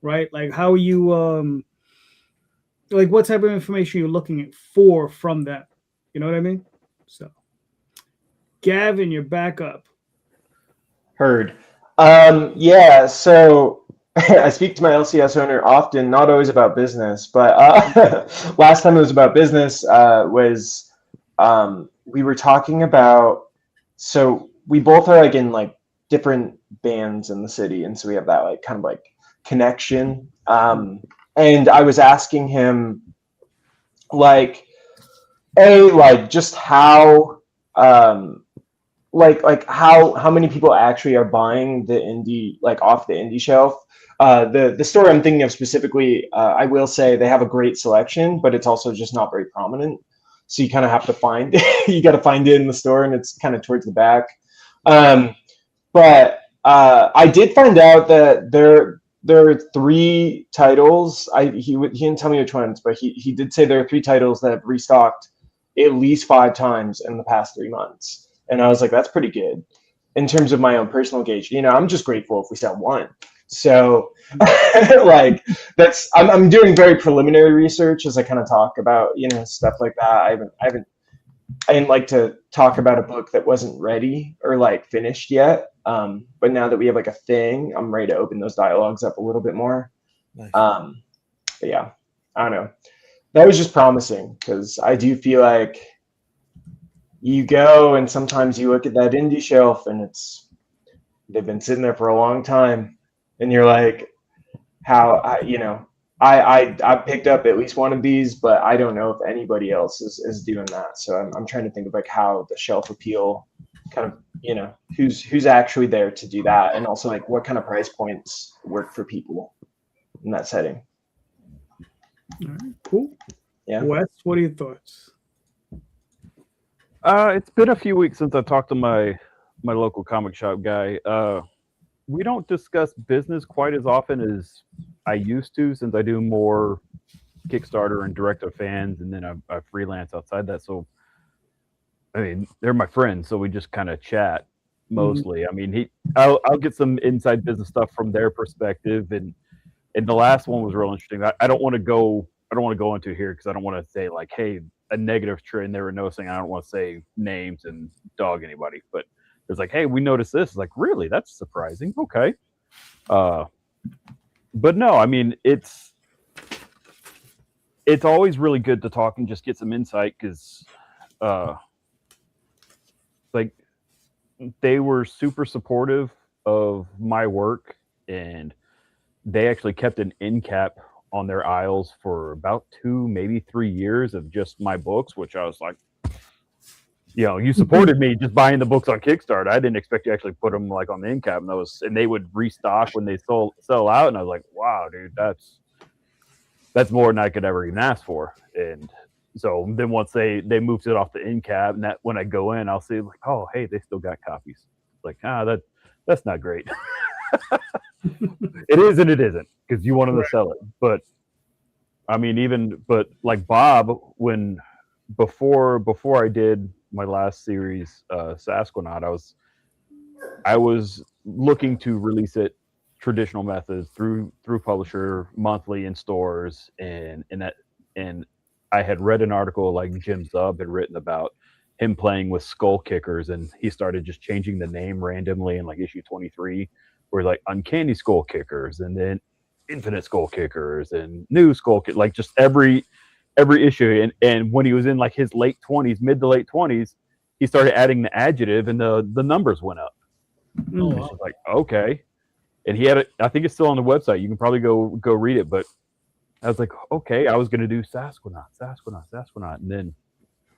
Right, like how are you like what type of information you're looking for from them? You know what I mean? So, Gavin, you're back up. Heard. Yeah, so I speak to my LCS owner often, not always about business, but last time it was about business was we were talking about, so we both are like in like different bands in the city, and so we have that like kind of like connection. And I was asking him like just how like how many people actually are buying the indie, like off the indie shelf. The store I'm thinking of specifically, I will say they have a great selection, but it's also just not very prominent. So you kind of have to find you got to find it in the store, and it's kind of towards the back. But I did find out that there are 3 titles. He didn't tell me which ones, but he did say there are 3 titles that have restocked at least 5 times in the past 3 months. And I was like, that's pretty good in terms of my own personal gauge. I'm just grateful if we sell 1. So like I'm doing very preliminary research as I kind of talk about, stuff like that. I didn't like to talk about a book that wasn't ready or like finished yet. But now that we have like a thing, I'm ready to open those dialogues up a little bit more. Nice. But yeah, I don't know. That was just promising, because I do feel like you go and sometimes you look at that indie shelf and they've been sitting there for a long time, and you're like, I picked up at least one of these, but I don't know if anybody else is doing that. So I'm trying to think of like how the shelf appeal kind of, who's actually there to do that, and also like what kind of price points work for people in that setting. All right, cool. Yeah. Wes, what are your thoughts? It's been a few weeks since I talked to my local comic shop guy. We don't discuss business quite as often as I used to, since I do more Kickstarter and direct to fans, and then I freelance outside that. So, I mean, they're my friends, so we just kind of chat mostly. Mm-hmm. I mean, I'll get some inside business stuff from their perspective, and the last one was real interesting. I don't want to go into here because I don't want to say like, hey, a negative trend they were noticing. I don't want to say names and dog anybody, but it's like, hey, we noticed this. It's like, really? That's surprising. Okay. But no, I mean, it's always really good to talk and just get some insight, because like they were super supportive of my work, and they actually kept an end cap on their aisles for about 2, maybe 3 years of just my books, which I was like, you supported me just buying the books on Kickstarter. I didn't expect you to actually put them like on the end cap, and they would restock when they sell out. And I was like, wow, dude, that's more than I could ever even ask for. And so then once they moved it off the end cap, and that when I go in, I'll see like, oh, hey, they still got copies. Like, that's not great. It is and it isn't, because you want them to sell it. But I mean, but like Bob, before I did my last series, Sasquatch, I was looking to release it traditional methods through publisher, monthly in stores, and I had read an article like Jim Zub had written about him playing with skull kickers, and he started just changing the name randomly in like issue 23, where like Uncanny Skull Kickers, and then Infinite Skull Kickers, and New Skull Kickers, like just every issue. And when he was in like his mid to late 20s, he started adding the adjective, and the numbers went up. Oh, It's just like, okay. And he had it. I think it's still on the website. You can probably go read it. But I was like, okay, I was going to do Sasquatch, and then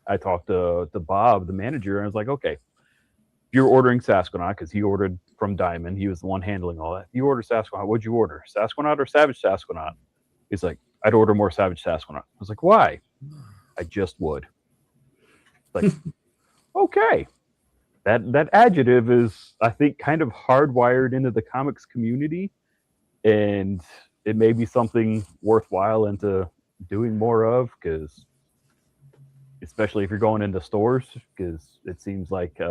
I talked to Bob, the manager, and I was like, okay, if you're ordering Sasquatch, because he ordered from Diamond, he was the one handling all that. You order Sasquatch, what'd you order? Sasquatch or Savage Sasquatch? He's like, I'd order more Savage Sasquatch. I was like, why? I just would. Like, okay. That adjective is, I think, kind of hardwired into the comics community, and it may be something worthwhile into doing more of, because especially if you're going into stores, because it seems like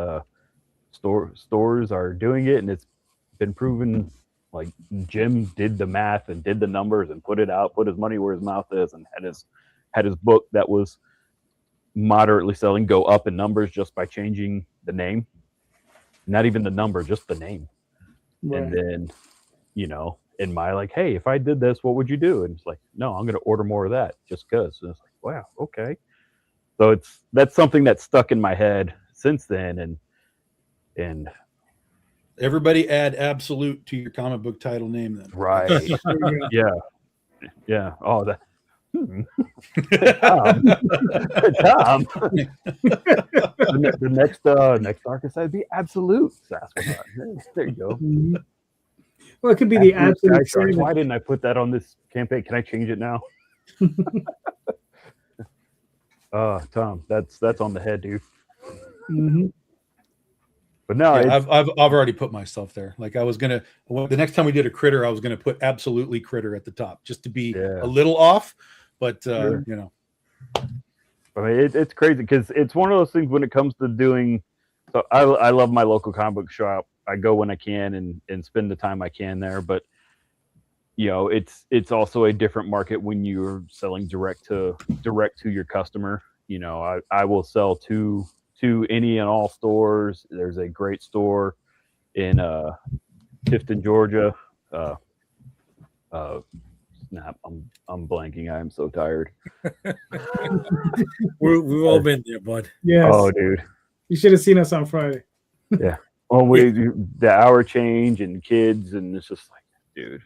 stores are doing it, and it's been proven. Like Jim did the math and did the numbers and put it out, put his money where his mouth is, and had his book that was moderately selling go up in numbers just by changing the name. Not even the number, just the name. Right. And then, in my like, hey, if I did this, what would you do? And it's like, no, I'm going to order more of that just because. And it's like, wow, okay. So that's something that's stuck in my head since then. And everybody add absolute to your comic book title name then. Right. Yeah. Oh, that. Tom. The next artist would be absolute Sasquatch. There you go. Well, it could be the absolute. Why didn't I put that on this campaign? Can I change it now? Tom, that's on the head, dude. Mm-hmm. But no, yeah, I've already put myself there. Like I was gonna, the next time we did a critter, I was gonna put absolutely critter at the top just to be a little off. But sure. I mean, it's crazy because it's one of those things when it comes to doing. So I love my local comic book shop. I go when I can and spend the time I can there. But it's also a different market when you're selling direct to your customer. I will sell to any and all stores. There's a great store in Tifton, Georgia. Snap! I'm blanking. I am so tired. We've all been there, bud. Yes. Oh, dude. You should have seen us on Friday. Yeah. Well, the hour change and kids, and it's just like, dude.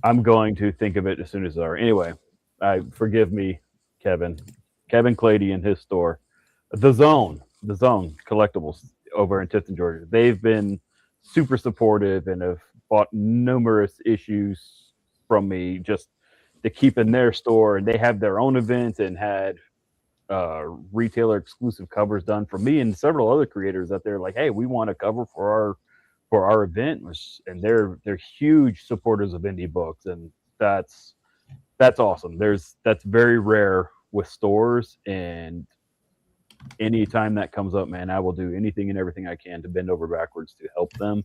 I'm going to think of it as soon as it's over. Anyway, forgive me, Kevin Clady and his store, the Zone Collectibles over in Tifton, Georgia. They've been super supportive and have bought numerous issues from me just to keep in their store, and they have their own events and had retailer exclusive covers done for me and several other creators that they're like, hey, we want a cover for our event, and they're huge supporters of indie books, and that's awesome. That's very rare with stores, and anytime that comes up, man, I will do anything and everything I can to bend over backwards to help them.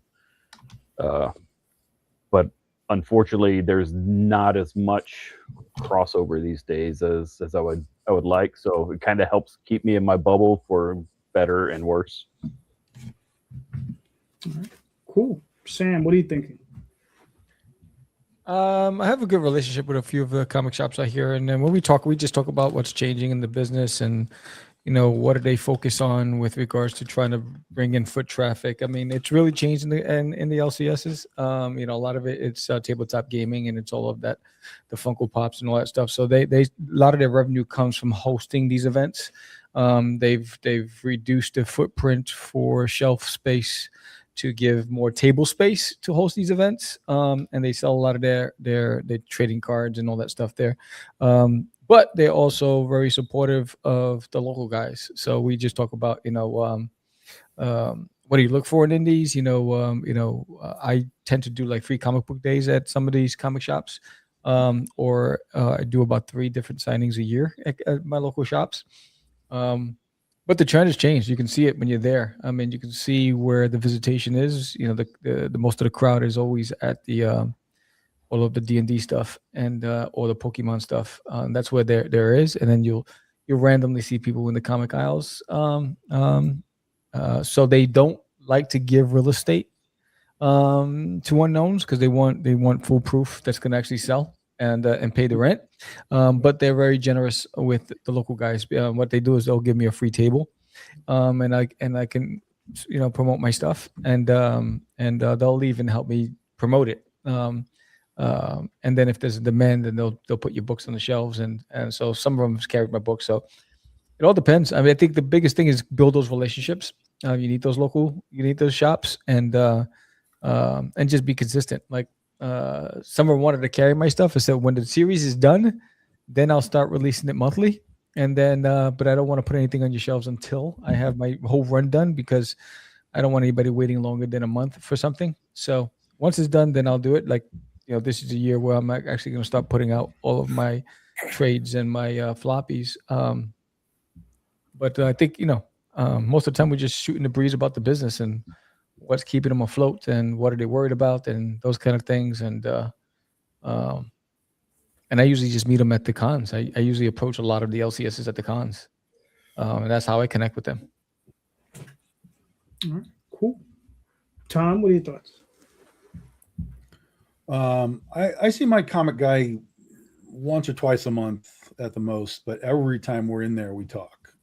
But unfortunately, there's not as much crossover these days as I would like. So it kind of helps keep me in my bubble for better and worse. All right. Cool. Sam, what are you thinking? I have a good relationship with a few of the comic shops out here, and then when we just talk about what's changing in the business and what do they focus on with regards to trying to bring in foot traffic. I mean, it's really changed in the LCSs. A lot of it's tabletop gaming, and it's all of that, the Funko Pops and all that stuff. So they a lot of their revenue comes from hosting these events. They've reduced the footprint for shelf space to give more table space to host these events, and they sell a lot of their trading cards and all that stuff there. But they're also very supportive of the local guys. So we just talk about, what do you look for in indies? I tend to do like free comic book days at some of these comic shops, or I do about 3 different signings a year at my local shops. But the trend has changed. You can see it when you're there. I mean, you can see where the visitation is. The most of the crowd is always at the all of the D&D stuff and or the Pokemon stuff. That's where there is, and then you'll randomly see people in the comic aisles. So they don't like to give real estate to unknowns because they want full proof that's going to actually sell and pay the rent. But they're very generous with the local guys. What they do is they'll give me a free table, and I can promote my stuff, and they'll even help me promote it. And then if there's a demand, then they'll put your books on the shelves, and so some of them carried my books. So it all depends. I mean, I think the biggest thing is build those relationships. You need those shops, and just be consistent. Like someone wanted to carry my stuff. I said, when the series is done, then I'll start releasing it monthly. And then, but I don't want to put anything on your shelves until I have my whole run done, because I don't want anybody waiting longer than a month for something. So once it's done, then I'll do it. Like, this is a year where I'm actually going to start putting out all of my trades and my floppies. But I think, most of the time we're just shooting the breeze about the business and what's keeping them afloat and what are they worried about and those kind of things. And I usually just meet them at the cons. I usually approach a lot of the LCSs at the cons. And that's how I connect with them. All right, cool. Tom, what are your thoughts? I see my comic guy once or twice a month at the most, but every time we're in there, we talk.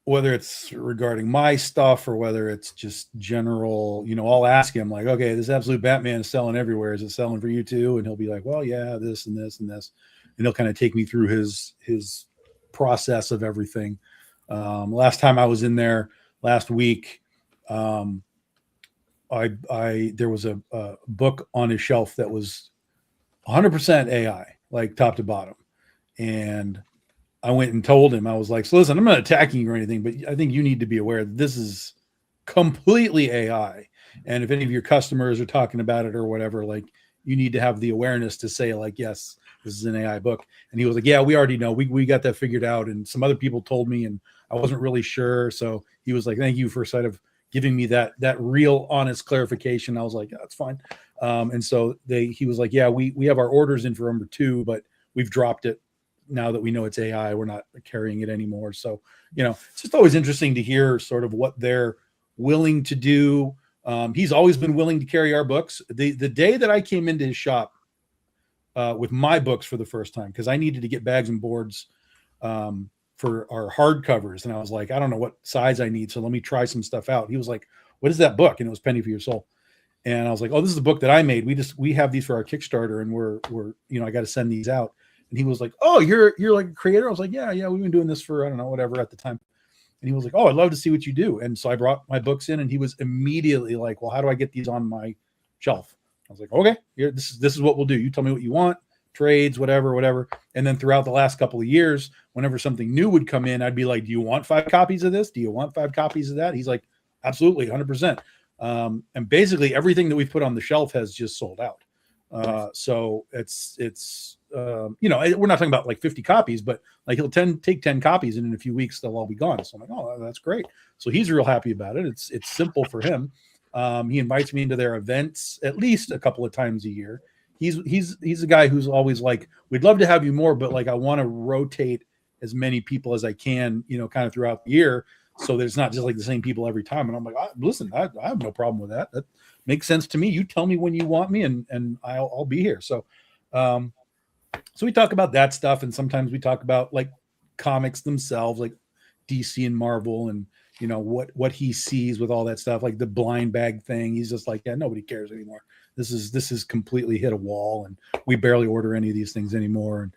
Whether it's regarding my stuff or whether it's just general, I'll ask him like, okay, this Absolute Batman is selling everywhere. Is it selling for you too? And he'll be like, well, yeah, this and this and this. And he'll kind of take me through his process of everything. Last time I was in there last week, there was a book on his shelf that was 100% AI, like top to bottom. And I went and told him, I was like, so listen, I'm not attacking you or anything, but I think you need to be aware that this is completely AI. And if any of your customers are talking about it or whatever, like, you need to have the awareness to say like, yes, this is an AI book. And he was like, yeah, we already know. We got that figured out. And some other people told me, and I wasn't really sure. So he was like, thank you for sort of giving me that real honest clarification. I was like, yeah, that's fine. And so he was like, yeah, we have our orders in for number 2, but we've dropped it. Now that we know it's AI, we're not carrying it anymore. So, it's just always interesting to hear sort of what they're willing to do. He's always been willing to carry our books. The day that I came into his shop with my books for the first time, because I needed to get bags and boards for our hardcovers. And I was like, I don't know what size I need, so let me try some stuff out. He was like, what is that book? And it was Penny for Your Soul. And I was like, oh, this is a book that I made. We have these for our Kickstarter, and we're I got to send these out. And he was like, oh, you're like a creator? I was like, yeah, we've been doing this for, I don't know, whatever at the time. And he was like, oh, I'd love to see what you do. And so I brought my books in, and he was immediately like, well, how do I get these on my shelf? I was like, okay, this is what we'll do. You tell me what you want, trades, whatever. And then throughout the last couple of years, whenever something new would come in, I'd be like, do you want 5 copies of this? Do you want 5 copies of that? He's like, absolutely, 100%. And basically everything that we've put on the shelf has just sold out. So it's we're not talking about like 50 copies, but like he'll take 10 copies, and in a few weeks they'll all be gone. So I'm like, oh, that's great. So he's real happy about it. It's simple for him. He invites me into their events at least a couple of times a year. He's a guy who's always like, we'd love to have you more, but like, I want to rotate as many people as I can, kind of throughout the year, so that it's not just like the same people every time. And I'm like, listen, I have no problem with that. That makes sense to me. You tell me when you want me, and I'll be here. So, so we talk about that stuff, and sometimes we talk about like comics themselves, like DC and Marvel, and what he sees with all that stuff, like the blind bag thing. He's just like, yeah, nobody cares anymore. This is completely hit a wall, and we barely order any of these things anymore.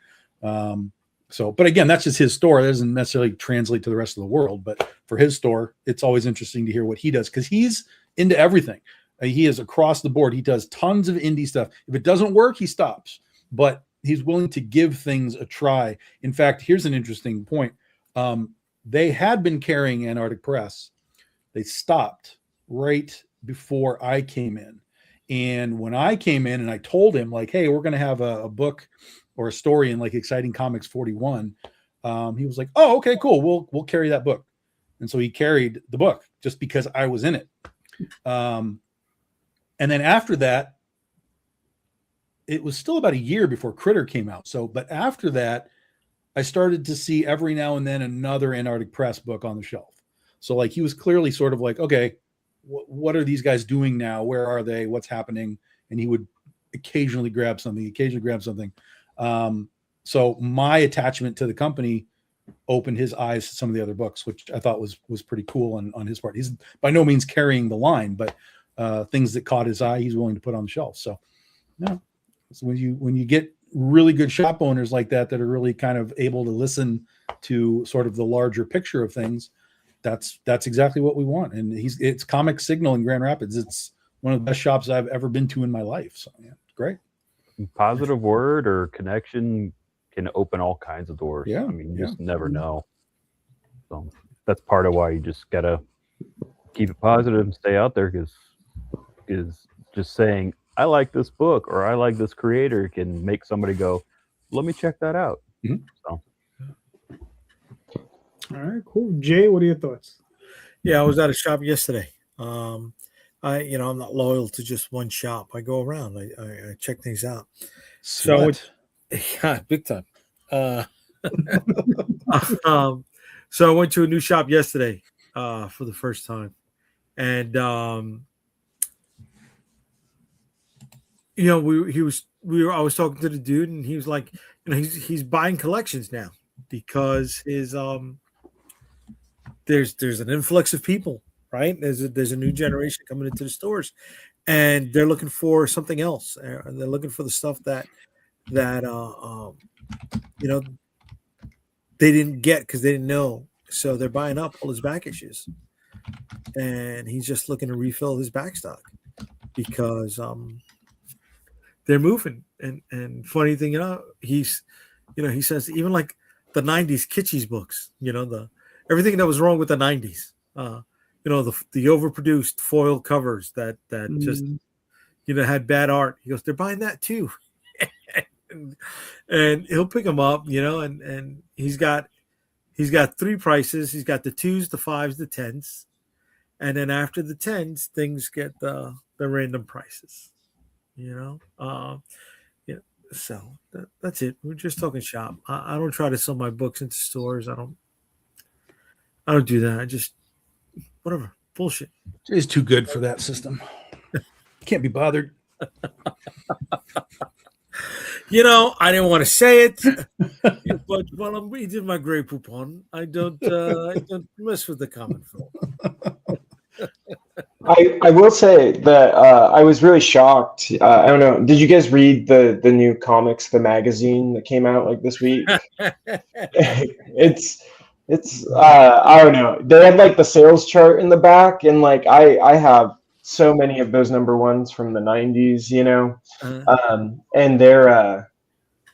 And so, but again, that's just his store. That doesn't necessarily translate to the rest of the world. But for his store, it's always interesting to hear what he does, because he's into everything. He is across the board. He does tons of indie stuff. If it doesn't work, he stops. But he's willing to give things a try. In fact, here's an interesting point. They had been carrying Antarctic Press. They stopped right before I came in. And when I came in and I told him like, hey, we're going to have a book or a story in like Exciting Comics 41, he was like, oh, okay, cool. We'll carry that book. And so he carried the book just because I was in it. And then after that, it was still about a year before Critter came out. So, but after that, I started to see every now and then another Antarctic Press book on the shelf. So like, he was clearly sort of like, okay, what are these guys doing now? Where are they? What's happening? And he would occasionally grab something. So my attachment to the company opened his eyes to some of the other books, which I thought was pretty cool on his part. He's by no means carrying the line, but things that caught his eye, he's willing to put on the shelf. So, no, so when you get really good shop owners like that are really kind of able to listen to sort of the larger picture of things, that's exactly what we want. And it's Comic Signal in Grand Rapids. It's one of the best shops I've ever been to in my life. So yeah, great. Positive word or connection can open all kinds of doors. Yeah, I mean, you just never know. So that's part of why you just gotta keep it positive and stay out there, because just saying I like this book or I like this creator can make somebody go, let me check that out. Mm-hmm. So. All right, cool. Jay, what are your thoughts? Yeah, I was at a shop yesterday. I'm not loyal to just one shop. I go around. I check things out. Slut. So, yeah, big time. So I went to a new shop yesterday for the first time, and I was talking to the dude, and he was like, he's buying collections now because his there's an influx of people, right? There's a new generation coming into the stores, and they're looking for something else. And they're looking for the stuff that they didn't get because they didn't know. So they're buying up all his back issues, and he's just looking to refill his back stock because they're moving. And funny thing, he says even like the 90s Kitschy's books, everything that was wrong with the 90s, the overproduced foil covers that just had bad art. He goes, they're buying that too. and he'll pick them up, and he's got three prices. He's got the 2s, the 5s, the 10s, and then after the 10s, things get the random prices. So that's it. We're just talking shop. I don't try to sell my books into stores. I don't do that. I just whatever bullshit. It's too good for that system. Can't be bothered. I didn't want to say it, but while I'm reading my Grey Poupon, I don't mess with the common folk. I will say that I was really shocked. I don't know. Did you guys read the new comics, the magazine that came out like this week? It's I don't know. They had like the sales chart in the back, and like I have so many of those number ones from the 90s, and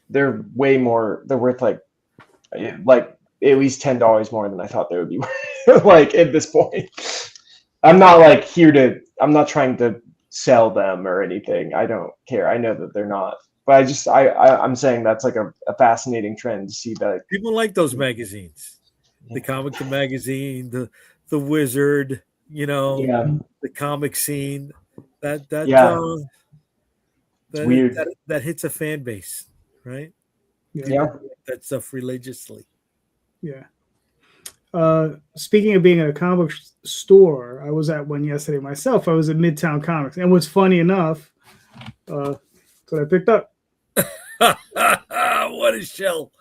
they're way more. They're worth like at least $10 more than I thought they would be worth. Like at this point. I'm not I'm not trying to sell them or anything. I don't care. I know that they're not, but I'm saying that's like a fascinating trend to see that people like those magazines, the Comic the Magazine, the Wizard, the comic scene that weird. That hits a fan base, right? Yeah. That stuff religiously. Yeah. Speaking of being at a comic store, I was at one yesterday myself. I was at Midtown Comics, and what's funny enough, that's what I picked up. What a shell!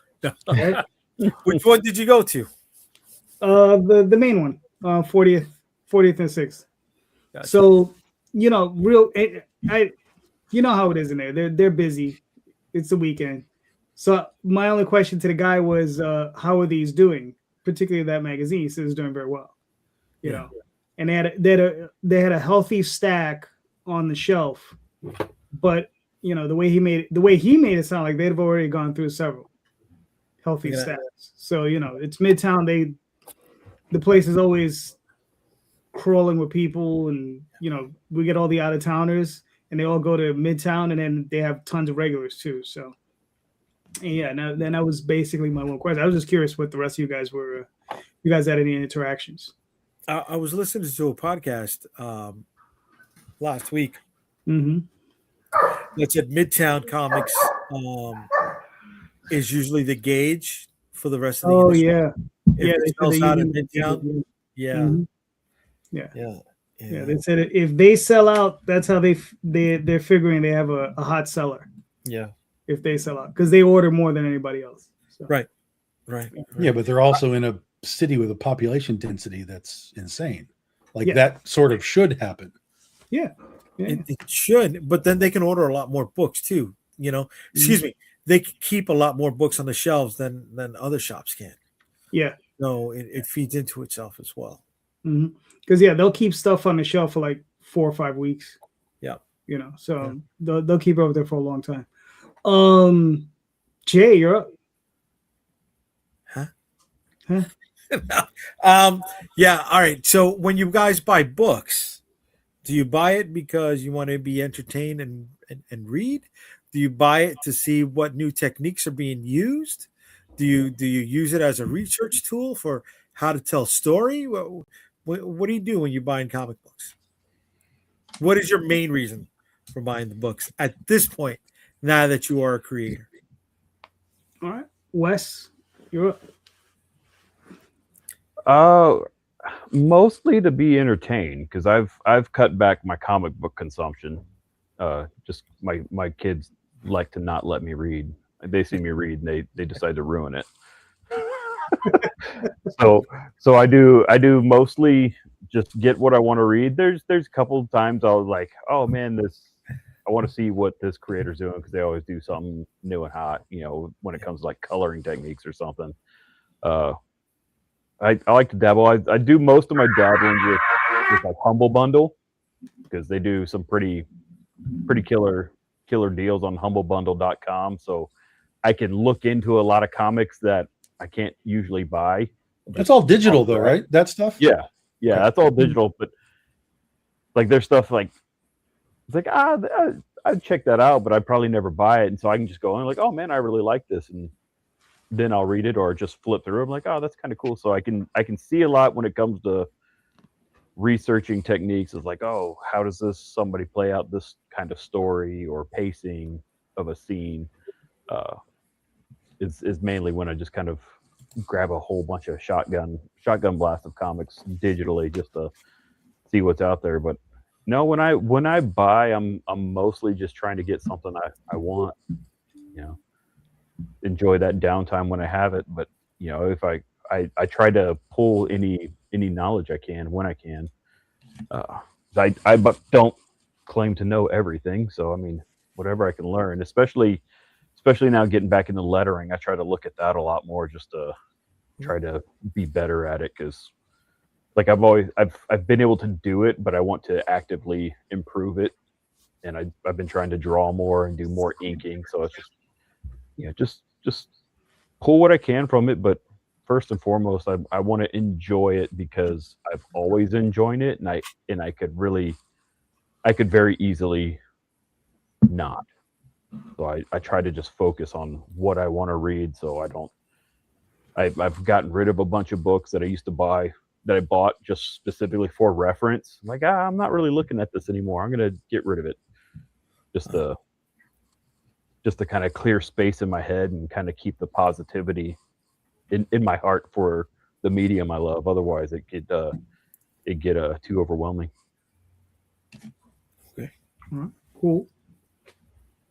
Which one did you go to? The main one, 40th and 6th. Gotcha. So you know how it is in there. They're busy. It's the weekend. So my only question to the guy was, how are these doing? Particularly that magazine. He says it's doing very well. You know, and they had a healthy stack on the shelf, but the way he made it sound like they'd have already gone through several healthy stacks. So it's Midtown. The place is always crawling with people, and we get all the out of towners, and they all go to Midtown, and then they have tons of regulars too. So then that was basically my one question. I was just curious what the rest of you guys were. You guys had any interactions? I was listening to a podcast last week. Mm-hmm. That said Midtown Comics is usually the gauge for the rest of the industry. If it sells out in Midtown, they said if they sell out, that's how they're figuring they have a hot seller. Yeah. If they sell out, because they order more than anybody else. So. Right. Yeah, but they're also in a city with a population density that's insane. That sort of should happen. Yeah. It should, but then they can order a lot more books too. Excuse me, they keep a lot more books on the shelves than other shops can. Yeah. So it feeds into itself as well. Because they'll keep stuff on the shelf for like 4 or 5 weeks. Yeah. So they'll keep it over there for a long time. Jay, you're up. Yeah. All right. So when you guys buy books, do you buy it because you want to be entertained and read? Do you buy it to see what new techniques are being used? Do you use it as a research tool for how to tell story? What do you do when you're buying comic books? What is your main reason for buying the books at this point, now that you are a creator? All right. Wes, you're up. Mostly to be entertained, because I've cut back my comic book consumption. Just my kids like to not let me read. They see me read and they decide to ruin it. so I do mostly just get what I want to read. There's a couple of times I'll like, oh man, I want to see what this creator's doing, because they always do something new and hot, when it comes to like coloring techniques or something. I like to dabble. I do most of my dabbling with like Humble Bundle, because they do some pretty killer deals on humblebundle.com. So I can look into a lot of comics that I can't usually buy. That's all digital though, right? That stuff? Yeah, that's all digital. But like there's stuff like, it's like, I'd check that out, but I'd probably never buy it. And so I can just go in like, oh man, I really like this. And then I'll read it or just flip through. I'm like, oh, that's kind of cool. So I can see a lot when it comes to researching techniques. Is like, oh, how does somebody play out this kind of story or pacing of a scene? Is mainly when I just kind of grab a whole bunch of shotgun blast of comics digitally just to see what's out there. But no, when I buy, I'm mostly just trying to get something I want. Enjoy that downtime when I have it. But if I try to pull any knowledge I can when I can. I don't claim to know everything, so I mean whatever I can learn, especially now getting back into lettering, I try to look at that a lot more just to try to be better at it, because like I've been able to do it, but I want to actively improve it, and I've been trying to draw more and do more inking. So it's just pull what I can from it, but first and foremost, I want to enjoy it, because I've always enjoyed it, and I could very easily not. So I try to just focus on what I want to read, so I've gotten rid of a bunch of books that I used to buy, that I bought just specifically for reference. I'm like, I'm not really looking at this anymore. I'm gonna get rid of it, just to kind of clear space in my head and kind of keep the positivity in my heart for the medium I love. Otherwise, it get too overwhelming. Okay, cool.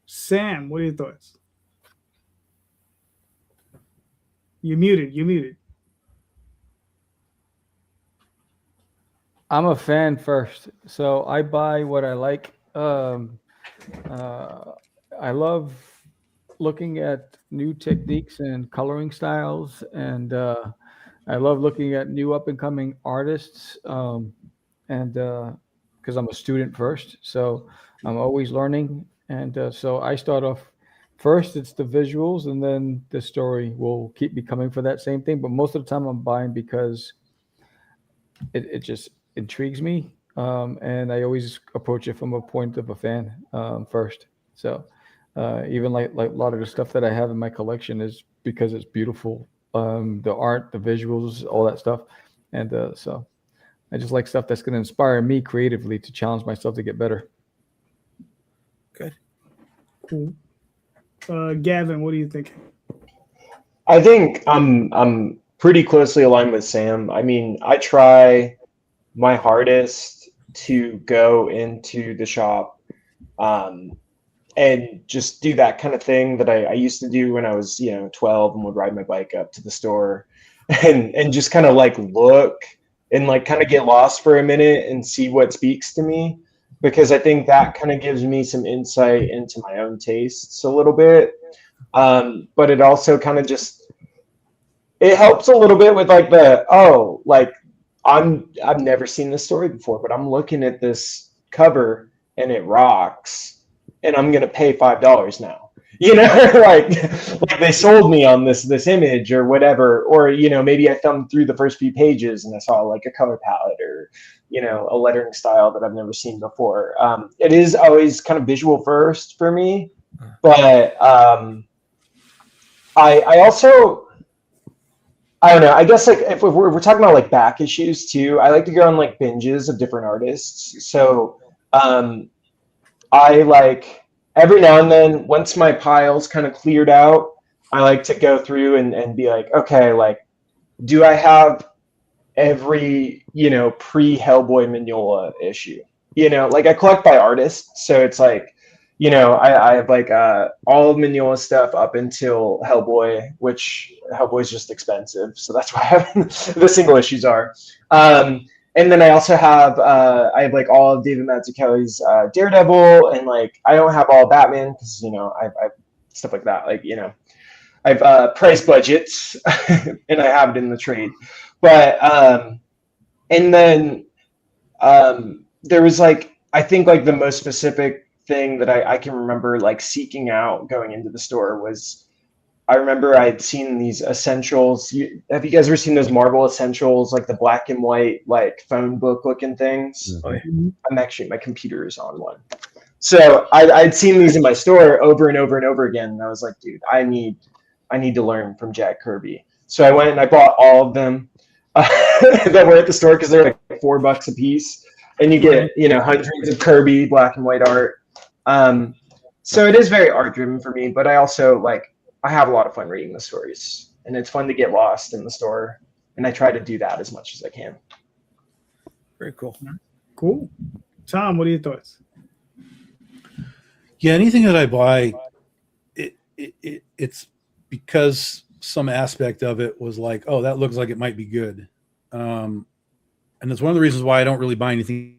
Sam, what are your thoughts? You're muted. I'm a fan first, so I buy what I like. I love looking at new techniques and coloring styles, and I love looking at new up-and-coming artists, and because I'm a student first, so I'm always learning, and so I start off first. It's the visuals, and then the story will keep me coming for that same thing. But most of the time, I'm buying because it just intrigues me, and I always approach it from a point of a fan first. So even like a lot of the stuff that I have in my collection is because it's beautiful, the art, the visuals, all that stuff, and so I just like stuff that's going to inspire me creatively to challenge myself to get better. Good. Cool. Gavin, what do you think? I think I'm pretty closely aligned with Sam. I mean, I try my hardest to go into the shop and just do that kind of thing that I used to do when I was 12 and would ride my bike up to the store and just kind of like look and like kind of get lost for a minute and see what speaks to me. because I think that kind of gives me some insight into my own tastes a little bit. But it also kind of just, it helps a little bit with like I've never seen this story before, but I'm looking at this cover and it rocks, and I'm gonna pay $5 now. You know, like they sold me on this image or whatever, or maybe I thumbed through the first few pages and I saw like a color palette or a lettering style that I've never seen before. It is always kind of visual first for me, but I also, I don't know. I guess like if we're talking about like back issues too, I like to go on like binges of different artists. So I like every now and then, once my pile's kind of cleared out, I like to go through and be like, okay, like, do I have every pre-Hellboy Mignola issue? Like I collect by artist, so it's like I have like all of Mignola stuff up until Hellboy, which Hellboy's just expensive, so that's why the single issues are. And then I also have like all of David Mazzucchelli's Daredevil, and like I don't have all Batman because I've stuff like that. Like I've price budgets and I have it in the trade, but and then there was like I think like the most specific thing that I can remember like seeking out going into the store was, I remember I had seen these essentials. Have you guys ever seen those Marvel essentials, like the black and white, like phone book looking things? Mm-hmm. My computer is on one. So I'd seen these in my store over and over and over again. And I was like, dude, I need to learn from Jack Kirby. So I went and I bought all of them that were at the store because they're like $4 a piece. And you get, hundreds of Kirby black and white art. So it is very art driven for me, but I also I have a lot of fun reading the stories, and it's fun to get lost in the store, and I try to do that as much as I can. Very cool. Cool. Tom, what are your thoughts? Yeah, anything that I buy, it's because some aspect of it was like, oh, that looks like it might be good. And it's one of the reasons why I don't really buy anything.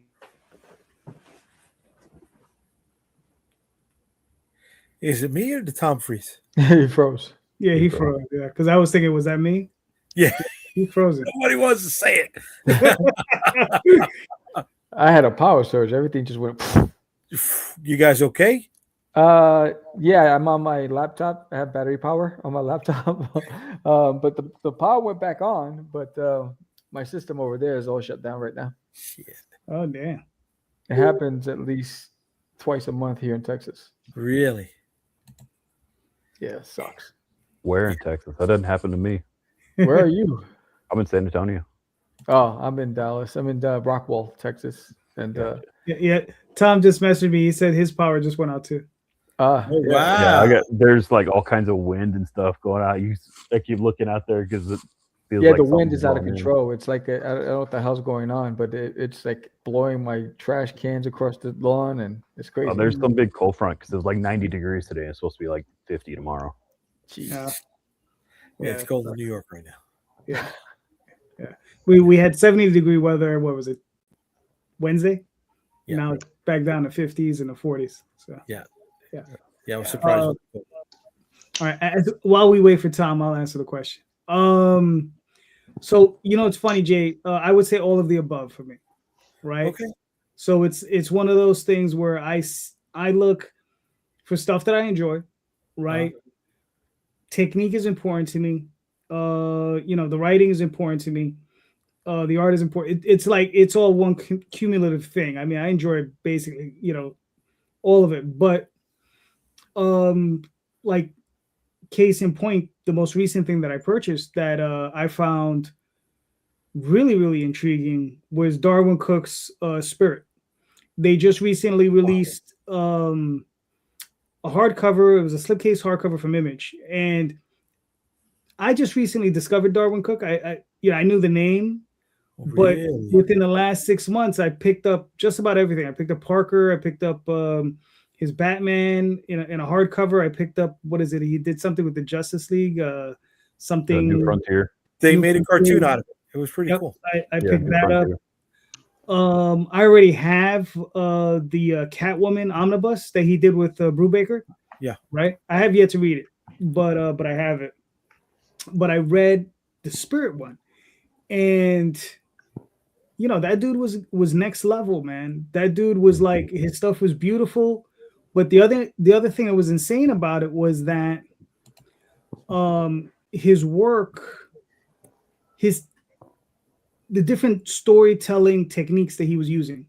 Is it me or did Tom freeze? He froze. Yeah, he froze. Yeah, because I was thinking, was that me? Yeah. He froze it. Nobody wants to say it. I had a power surge. Everything just went. You guys okay? Yeah, I'm on my laptop. I have battery power on my laptop. But the power went back on, but my system over there is all shut down right now. Shit. Oh, damn. It happens at least twice a month here in Texas. Really? Yeah, it sucks. Where in Texas? That doesn't happen to me. Where are you? I'm in San Antonio. Oh, I'm in Dallas. I'm in Rockwall, Texas. And yeah. Tom just messaged me. He said his power just went out too. Oh, Yeah, wow. there's like all kinds of wind and stuff going out. I keep looking out there because it feels yeah, like the wind something's is out of blowing in. control. It's like I don't know what the hell's going on, but it's like blowing my trash cans across the lawn, and it's crazy. Oh, there's some big cold front because it was like 90 degrees today. It's supposed to be like 50 tomorrow. Yeah. Yeah, it's cold in New York right now. Yeah. Yeah. We had 70-degree weather. What was it? Wednesday? Yeah. Now it's back down to 50s and the 40s. So Yeah. Yeah. Yeah, I was surprised. all right. While we wait for Tom, I'll answer the question. So it's funny, Jay. I would say all of the above for me, right? Okay. So it's one of those things where I look for stuff that I enjoy, right? Technique is important to me. The writing is important to me. The art is important. It's like it's all one cumulative thing. I mean, I enjoy basically, all of it. But like case in point, the most recent thing that I purchased that I found really, really intriguing was Darwin Cook's Spirit. They just recently released a hardcover. It was a slipcase hardcover from Image, and I just recently discovered Darwin Cook. I knew the name, but within the last 6 months, I picked up just about everything. I picked up Parker. I picked up his Batman in a hardcover. I picked up, what is it? He did something with the Justice League. Something. New Frontier. They made a cartoon out of it. It was pretty cool. I picked that up. I already have the Catwoman omnibus that he did with Brubaker. Yeah. Right. I have yet to read it, but I have it. But I read the Spirit one, and you know that dude was next level, man. That dude was like, his stuff was beautiful, but the other thing that was insane about it was that his work, the different storytelling techniques that he was using.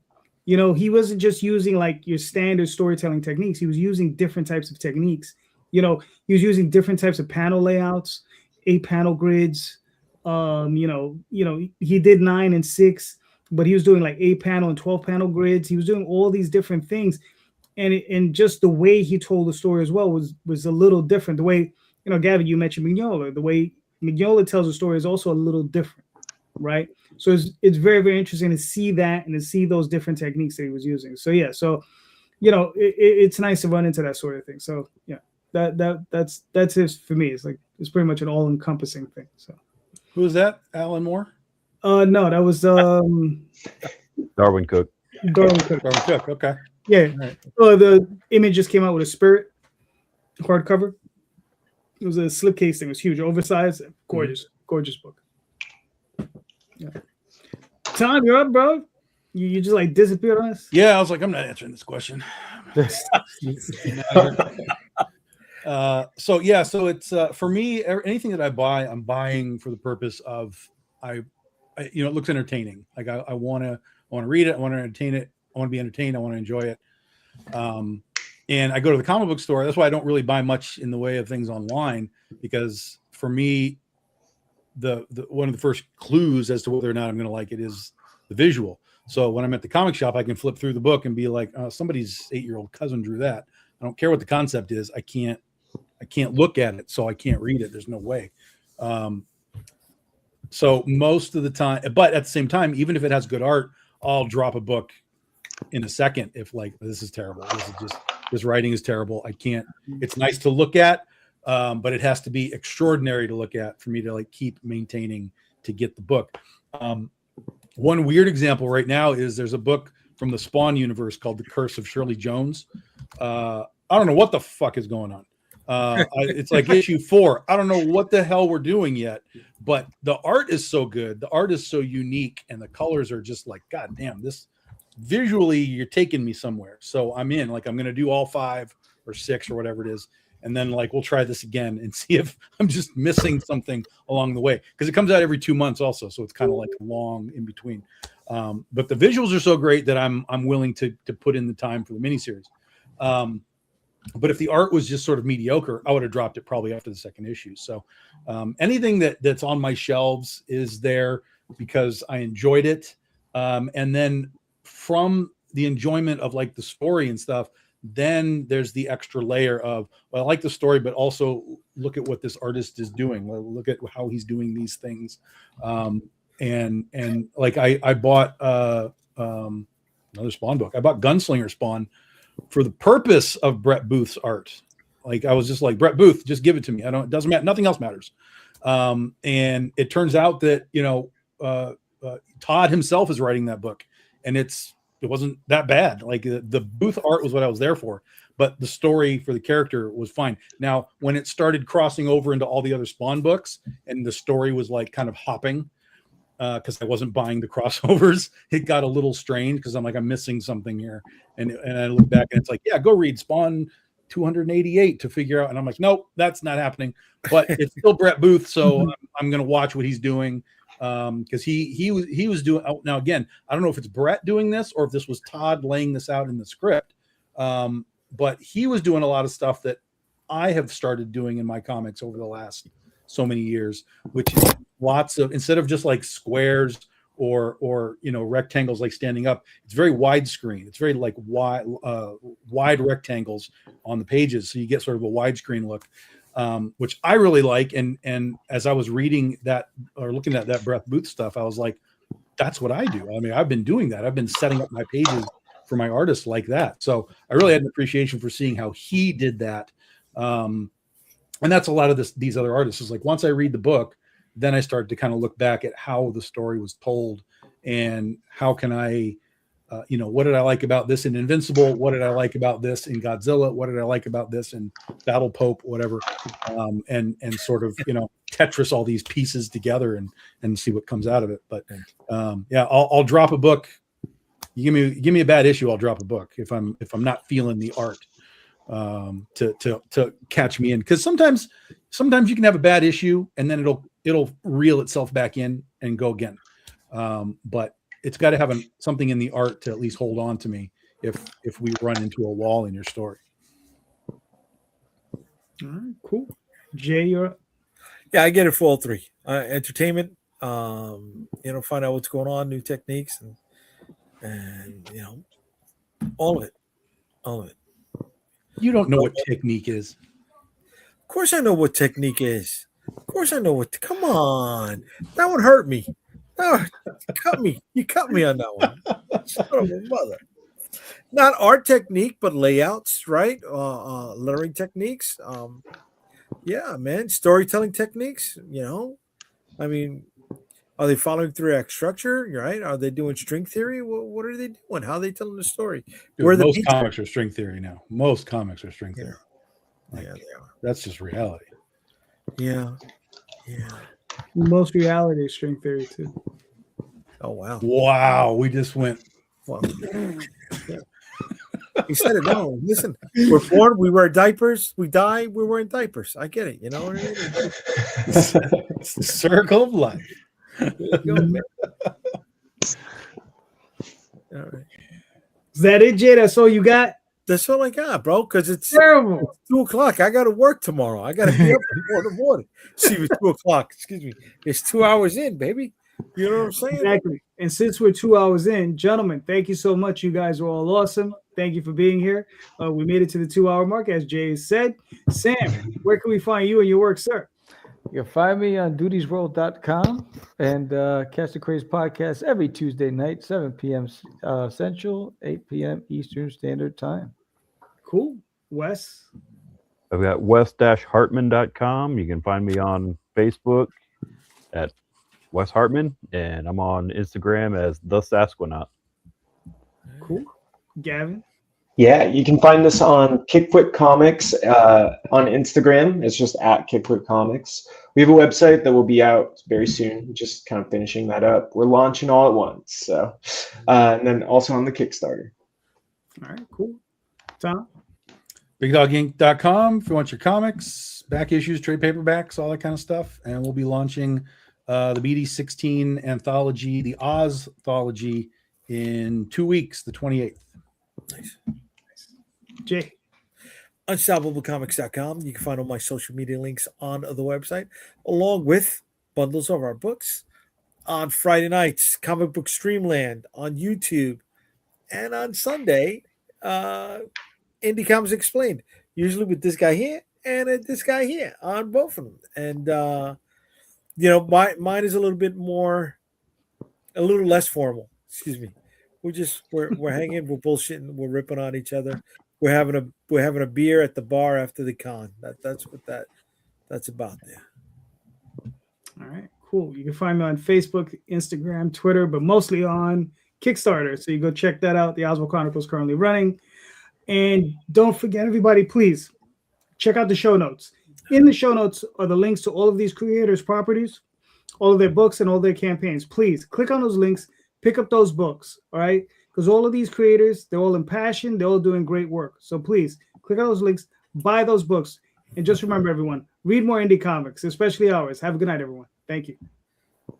You know, he wasn't just using like your standard storytelling techniques. He was using different types of techniques. You know, he was using different types of panel layouts, 8-panel grids. You know, he did 9 and 6, but he was doing like 8-panel and 12-panel grids. He was doing all these different things, and just the way he told the story as well was a little different. The way, you know, Gavin, you mentioned Mignola. The way Mignola tells the story is also a little different, right? So it's very, very interesting to see that and to see those different techniques that he was using. So yeah, so you know, it's nice to run into that sort of thing. So yeah, that's it for me. It's like it's pretty much an all-encompassing thing. So Who is that? Alan Moore? no, that was Darwin Cook. Darwin Cook. Darwin Cook. Okay. Yeah. Right. The Image just came out with a Spirit hardcover. It was a slipcase thing. It was huge, oversized, gorgeous, gorgeous book. Yeah. Tom, you're up, bro. You just like disappeared on us. Yeah, I was like, I'm not answering this question. So it's for me, anything that I buy, I'm buying for the purpose of I you know, it looks entertaining. Like I want to read it, I want to entertain it, I want to be entertained, I want to enjoy it. And I go to the comic book store. That's why I don't really buy much in the way of things online, because for me, the one of the first clues as to whether or not I'm going to like it is the visual. So when I'm at the comic shop, I can flip through the book and be like, oh, somebody's 8-year-old cousin drew that. I don't care what the concept is. I can't look at it, so I can't read it. There's no way. So most of the time, but at the same time, even if it has good art, I'll drop a book in a second if like, this is terrible. This writing is terrible. I can't. It's nice to look at, but it has to be extraordinary to look at for me to like keep maintaining to get the book. One weird example right now is there's a book from the Spawn universe called The Curse of Shirley Jones. I don't know what the fuck is going on. It's like issue 4. I don't know what the hell we're doing yet, but the art is so good. The art is so unique, and the colors are just like, God damn, this visually, you're taking me somewhere. So I'm in. Like, I'm going to do all 5 or 6 or whatever it is. And then like, we'll try this again and see if I'm just missing something along the way. Because it comes out every 2 months also. So it's kind of like long in between. But the visuals are so great that I'm willing to put in the time for the miniseries. But if the art was just sort of mediocre, I would have dropped it probably after the second issue. So anything that's on my shelves is there because I enjoyed it. And then from the enjoyment of like the story and stuff, then there's the extra layer of, well, I like the story, but also look at what this artist is doing. Look at how he's doing these things. And like I bought another Spawn book. I bought Gunslinger Spawn for the purpose of Brett Booth's art. Like I was just like, Brett Booth, just give it to me. It doesn't matter. Nothing else matters. And it turns out that, you know, Todd himself is writing that book, and it wasn't that bad. Like the Booth art was what I was there for, but the story for the character was fine. Now, when it started crossing over into all the other Spawn books and the story was like kind of hopping, because I wasn't buying the crossovers, it got a little strange because I'm like, I'm missing something here. And I look back and it's like, yeah, go read Spawn 288 to figure out. And I'm like, nope, that's not happening. But it's still Brett Booth, so I'm going to watch what he's doing. Because he was doing, now again, I don't know if it's Brett doing this or if this was Todd laying this out in the script, but he was doing a lot of stuff that I have started doing in my comics over the last so many years, which is lots of, instead of just like squares or you know, rectangles like standing up, it's very widescreen. It's very like wide rectangles on the pages, so you get sort of a widescreen look. Which I really like. And as I was reading that or looking at that Brett Booth stuff, I was like, that's what I do. I mean, I've been doing that. I've been setting up my pages for my artists like that. So I really had an appreciation for seeing how he did that. And that's a lot of these other artists is like, once I read the book, then I start to kind of look back at how the story was told and how can I, what did I like about this in Invincible? What did I like about this in Godzilla? What did I like about this in Battle Pope, whatever, and sort of, Tetris all these pieces together and see what comes out of it. But I'll drop a book. You give me a bad issue, I'll drop a book if I'm not feeling the art to catch me in, because sometimes you can have a bad issue and then it'll reel itself back in and go again. But it's got to have something in the art to at least hold on to me if we run into a wall in your story. All right, cool. Jay, you're up. Yeah, I get it for all three. Entertainment, find out what's going on, new techniques, and all of it. You don't know what technique is. Of course I know what technique is. Of course I know what. Come on, that one hurt me. Oh, you cut me on that one. Son of a mother. Not art technique, but layouts, right? Lettering techniques. Yeah, man. Storytelling techniques. I mean, are they following 3-act structure? Right? Are they doing string theory? What are they doing? How are they telling the story? Dude, most comics are string theory now. Most comics are string theory. Yeah, they are. That's just reality. Yeah. Most reality is string theory too. Oh wow. Wow, we just went. Well, he said it. No, listen. We're born. We wear diapers. We die. We're wearing diapers. I get it. You know what I mean? It's the circle of life. All right. Is that it, Jay? That's all you got? That's all I got, bro. Because it's Terrible. 2:00. I got to work tomorrow. I got to be up before the morning. See, it's 2:00. Excuse me. It's 2 hours in, baby. You know what I'm saying? Exactly. And since we're 2 hours in, gentlemen, thank you so much. You guys are all awesome. Thank you for being here. We made it to the 2-hour mark, as Jay said. Sam, where can we find you and your work, sir? You can find me on dutiesworld.com and Catch the Craze podcast every Tuesday night, 7 p.m. Central, 8 p.m. Eastern Standard Time. Cool. Wes? I've got wes-hartman.com. You can find me on Facebook at Wes Hartman, and I'm on Instagram as The Sasquanaut. Cool. Gavin? Yeah, you can find us on Kickfoot Comics on Instagram. It's just at Kickfoot Comics. We have a website that will be out very soon, just kind of finishing that up. We're launching all at once. So, and then also on the Kickstarter. All right, cool. Tom? BigDogInk.com if you want your comics, back issues, trade paperbacks, all that kind of stuff. And we'll be launching the BD16 anthology, the Oz anthology, in 2 weeks, the 28th. Nice. Jay? UnstoppableComics.com. You can find all my social media links on the website, along with bundles of our books. On Friday nights, Comic Book Streamland on YouTube. And on Sunday, Indy Comics Explained, usually with this guy here and this guy here on both of them. And, mine is a little less formal. Excuse me. We're hanging, we're bullshitting, we're ripping on each other. We're having a beer at the bar after the con. That's what that's about there. All right, cool. You can find me on Facebook, Instagram, Twitter, but mostly on Kickstarter. So you go check that out. The Oswald Chronicles currently running. And don't forget, everybody, please check out the show notes. In the show notes are the links to all of these creators' properties, all of their books, and all their campaigns. Please click on those links, pick up those books, all right? Because all of these creators, they're all impassioned, they're all doing great work. So please click on those links, buy those books, and just remember, everyone, read more indie comics, especially ours. Have a good night, everyone. Thank you.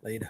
Later.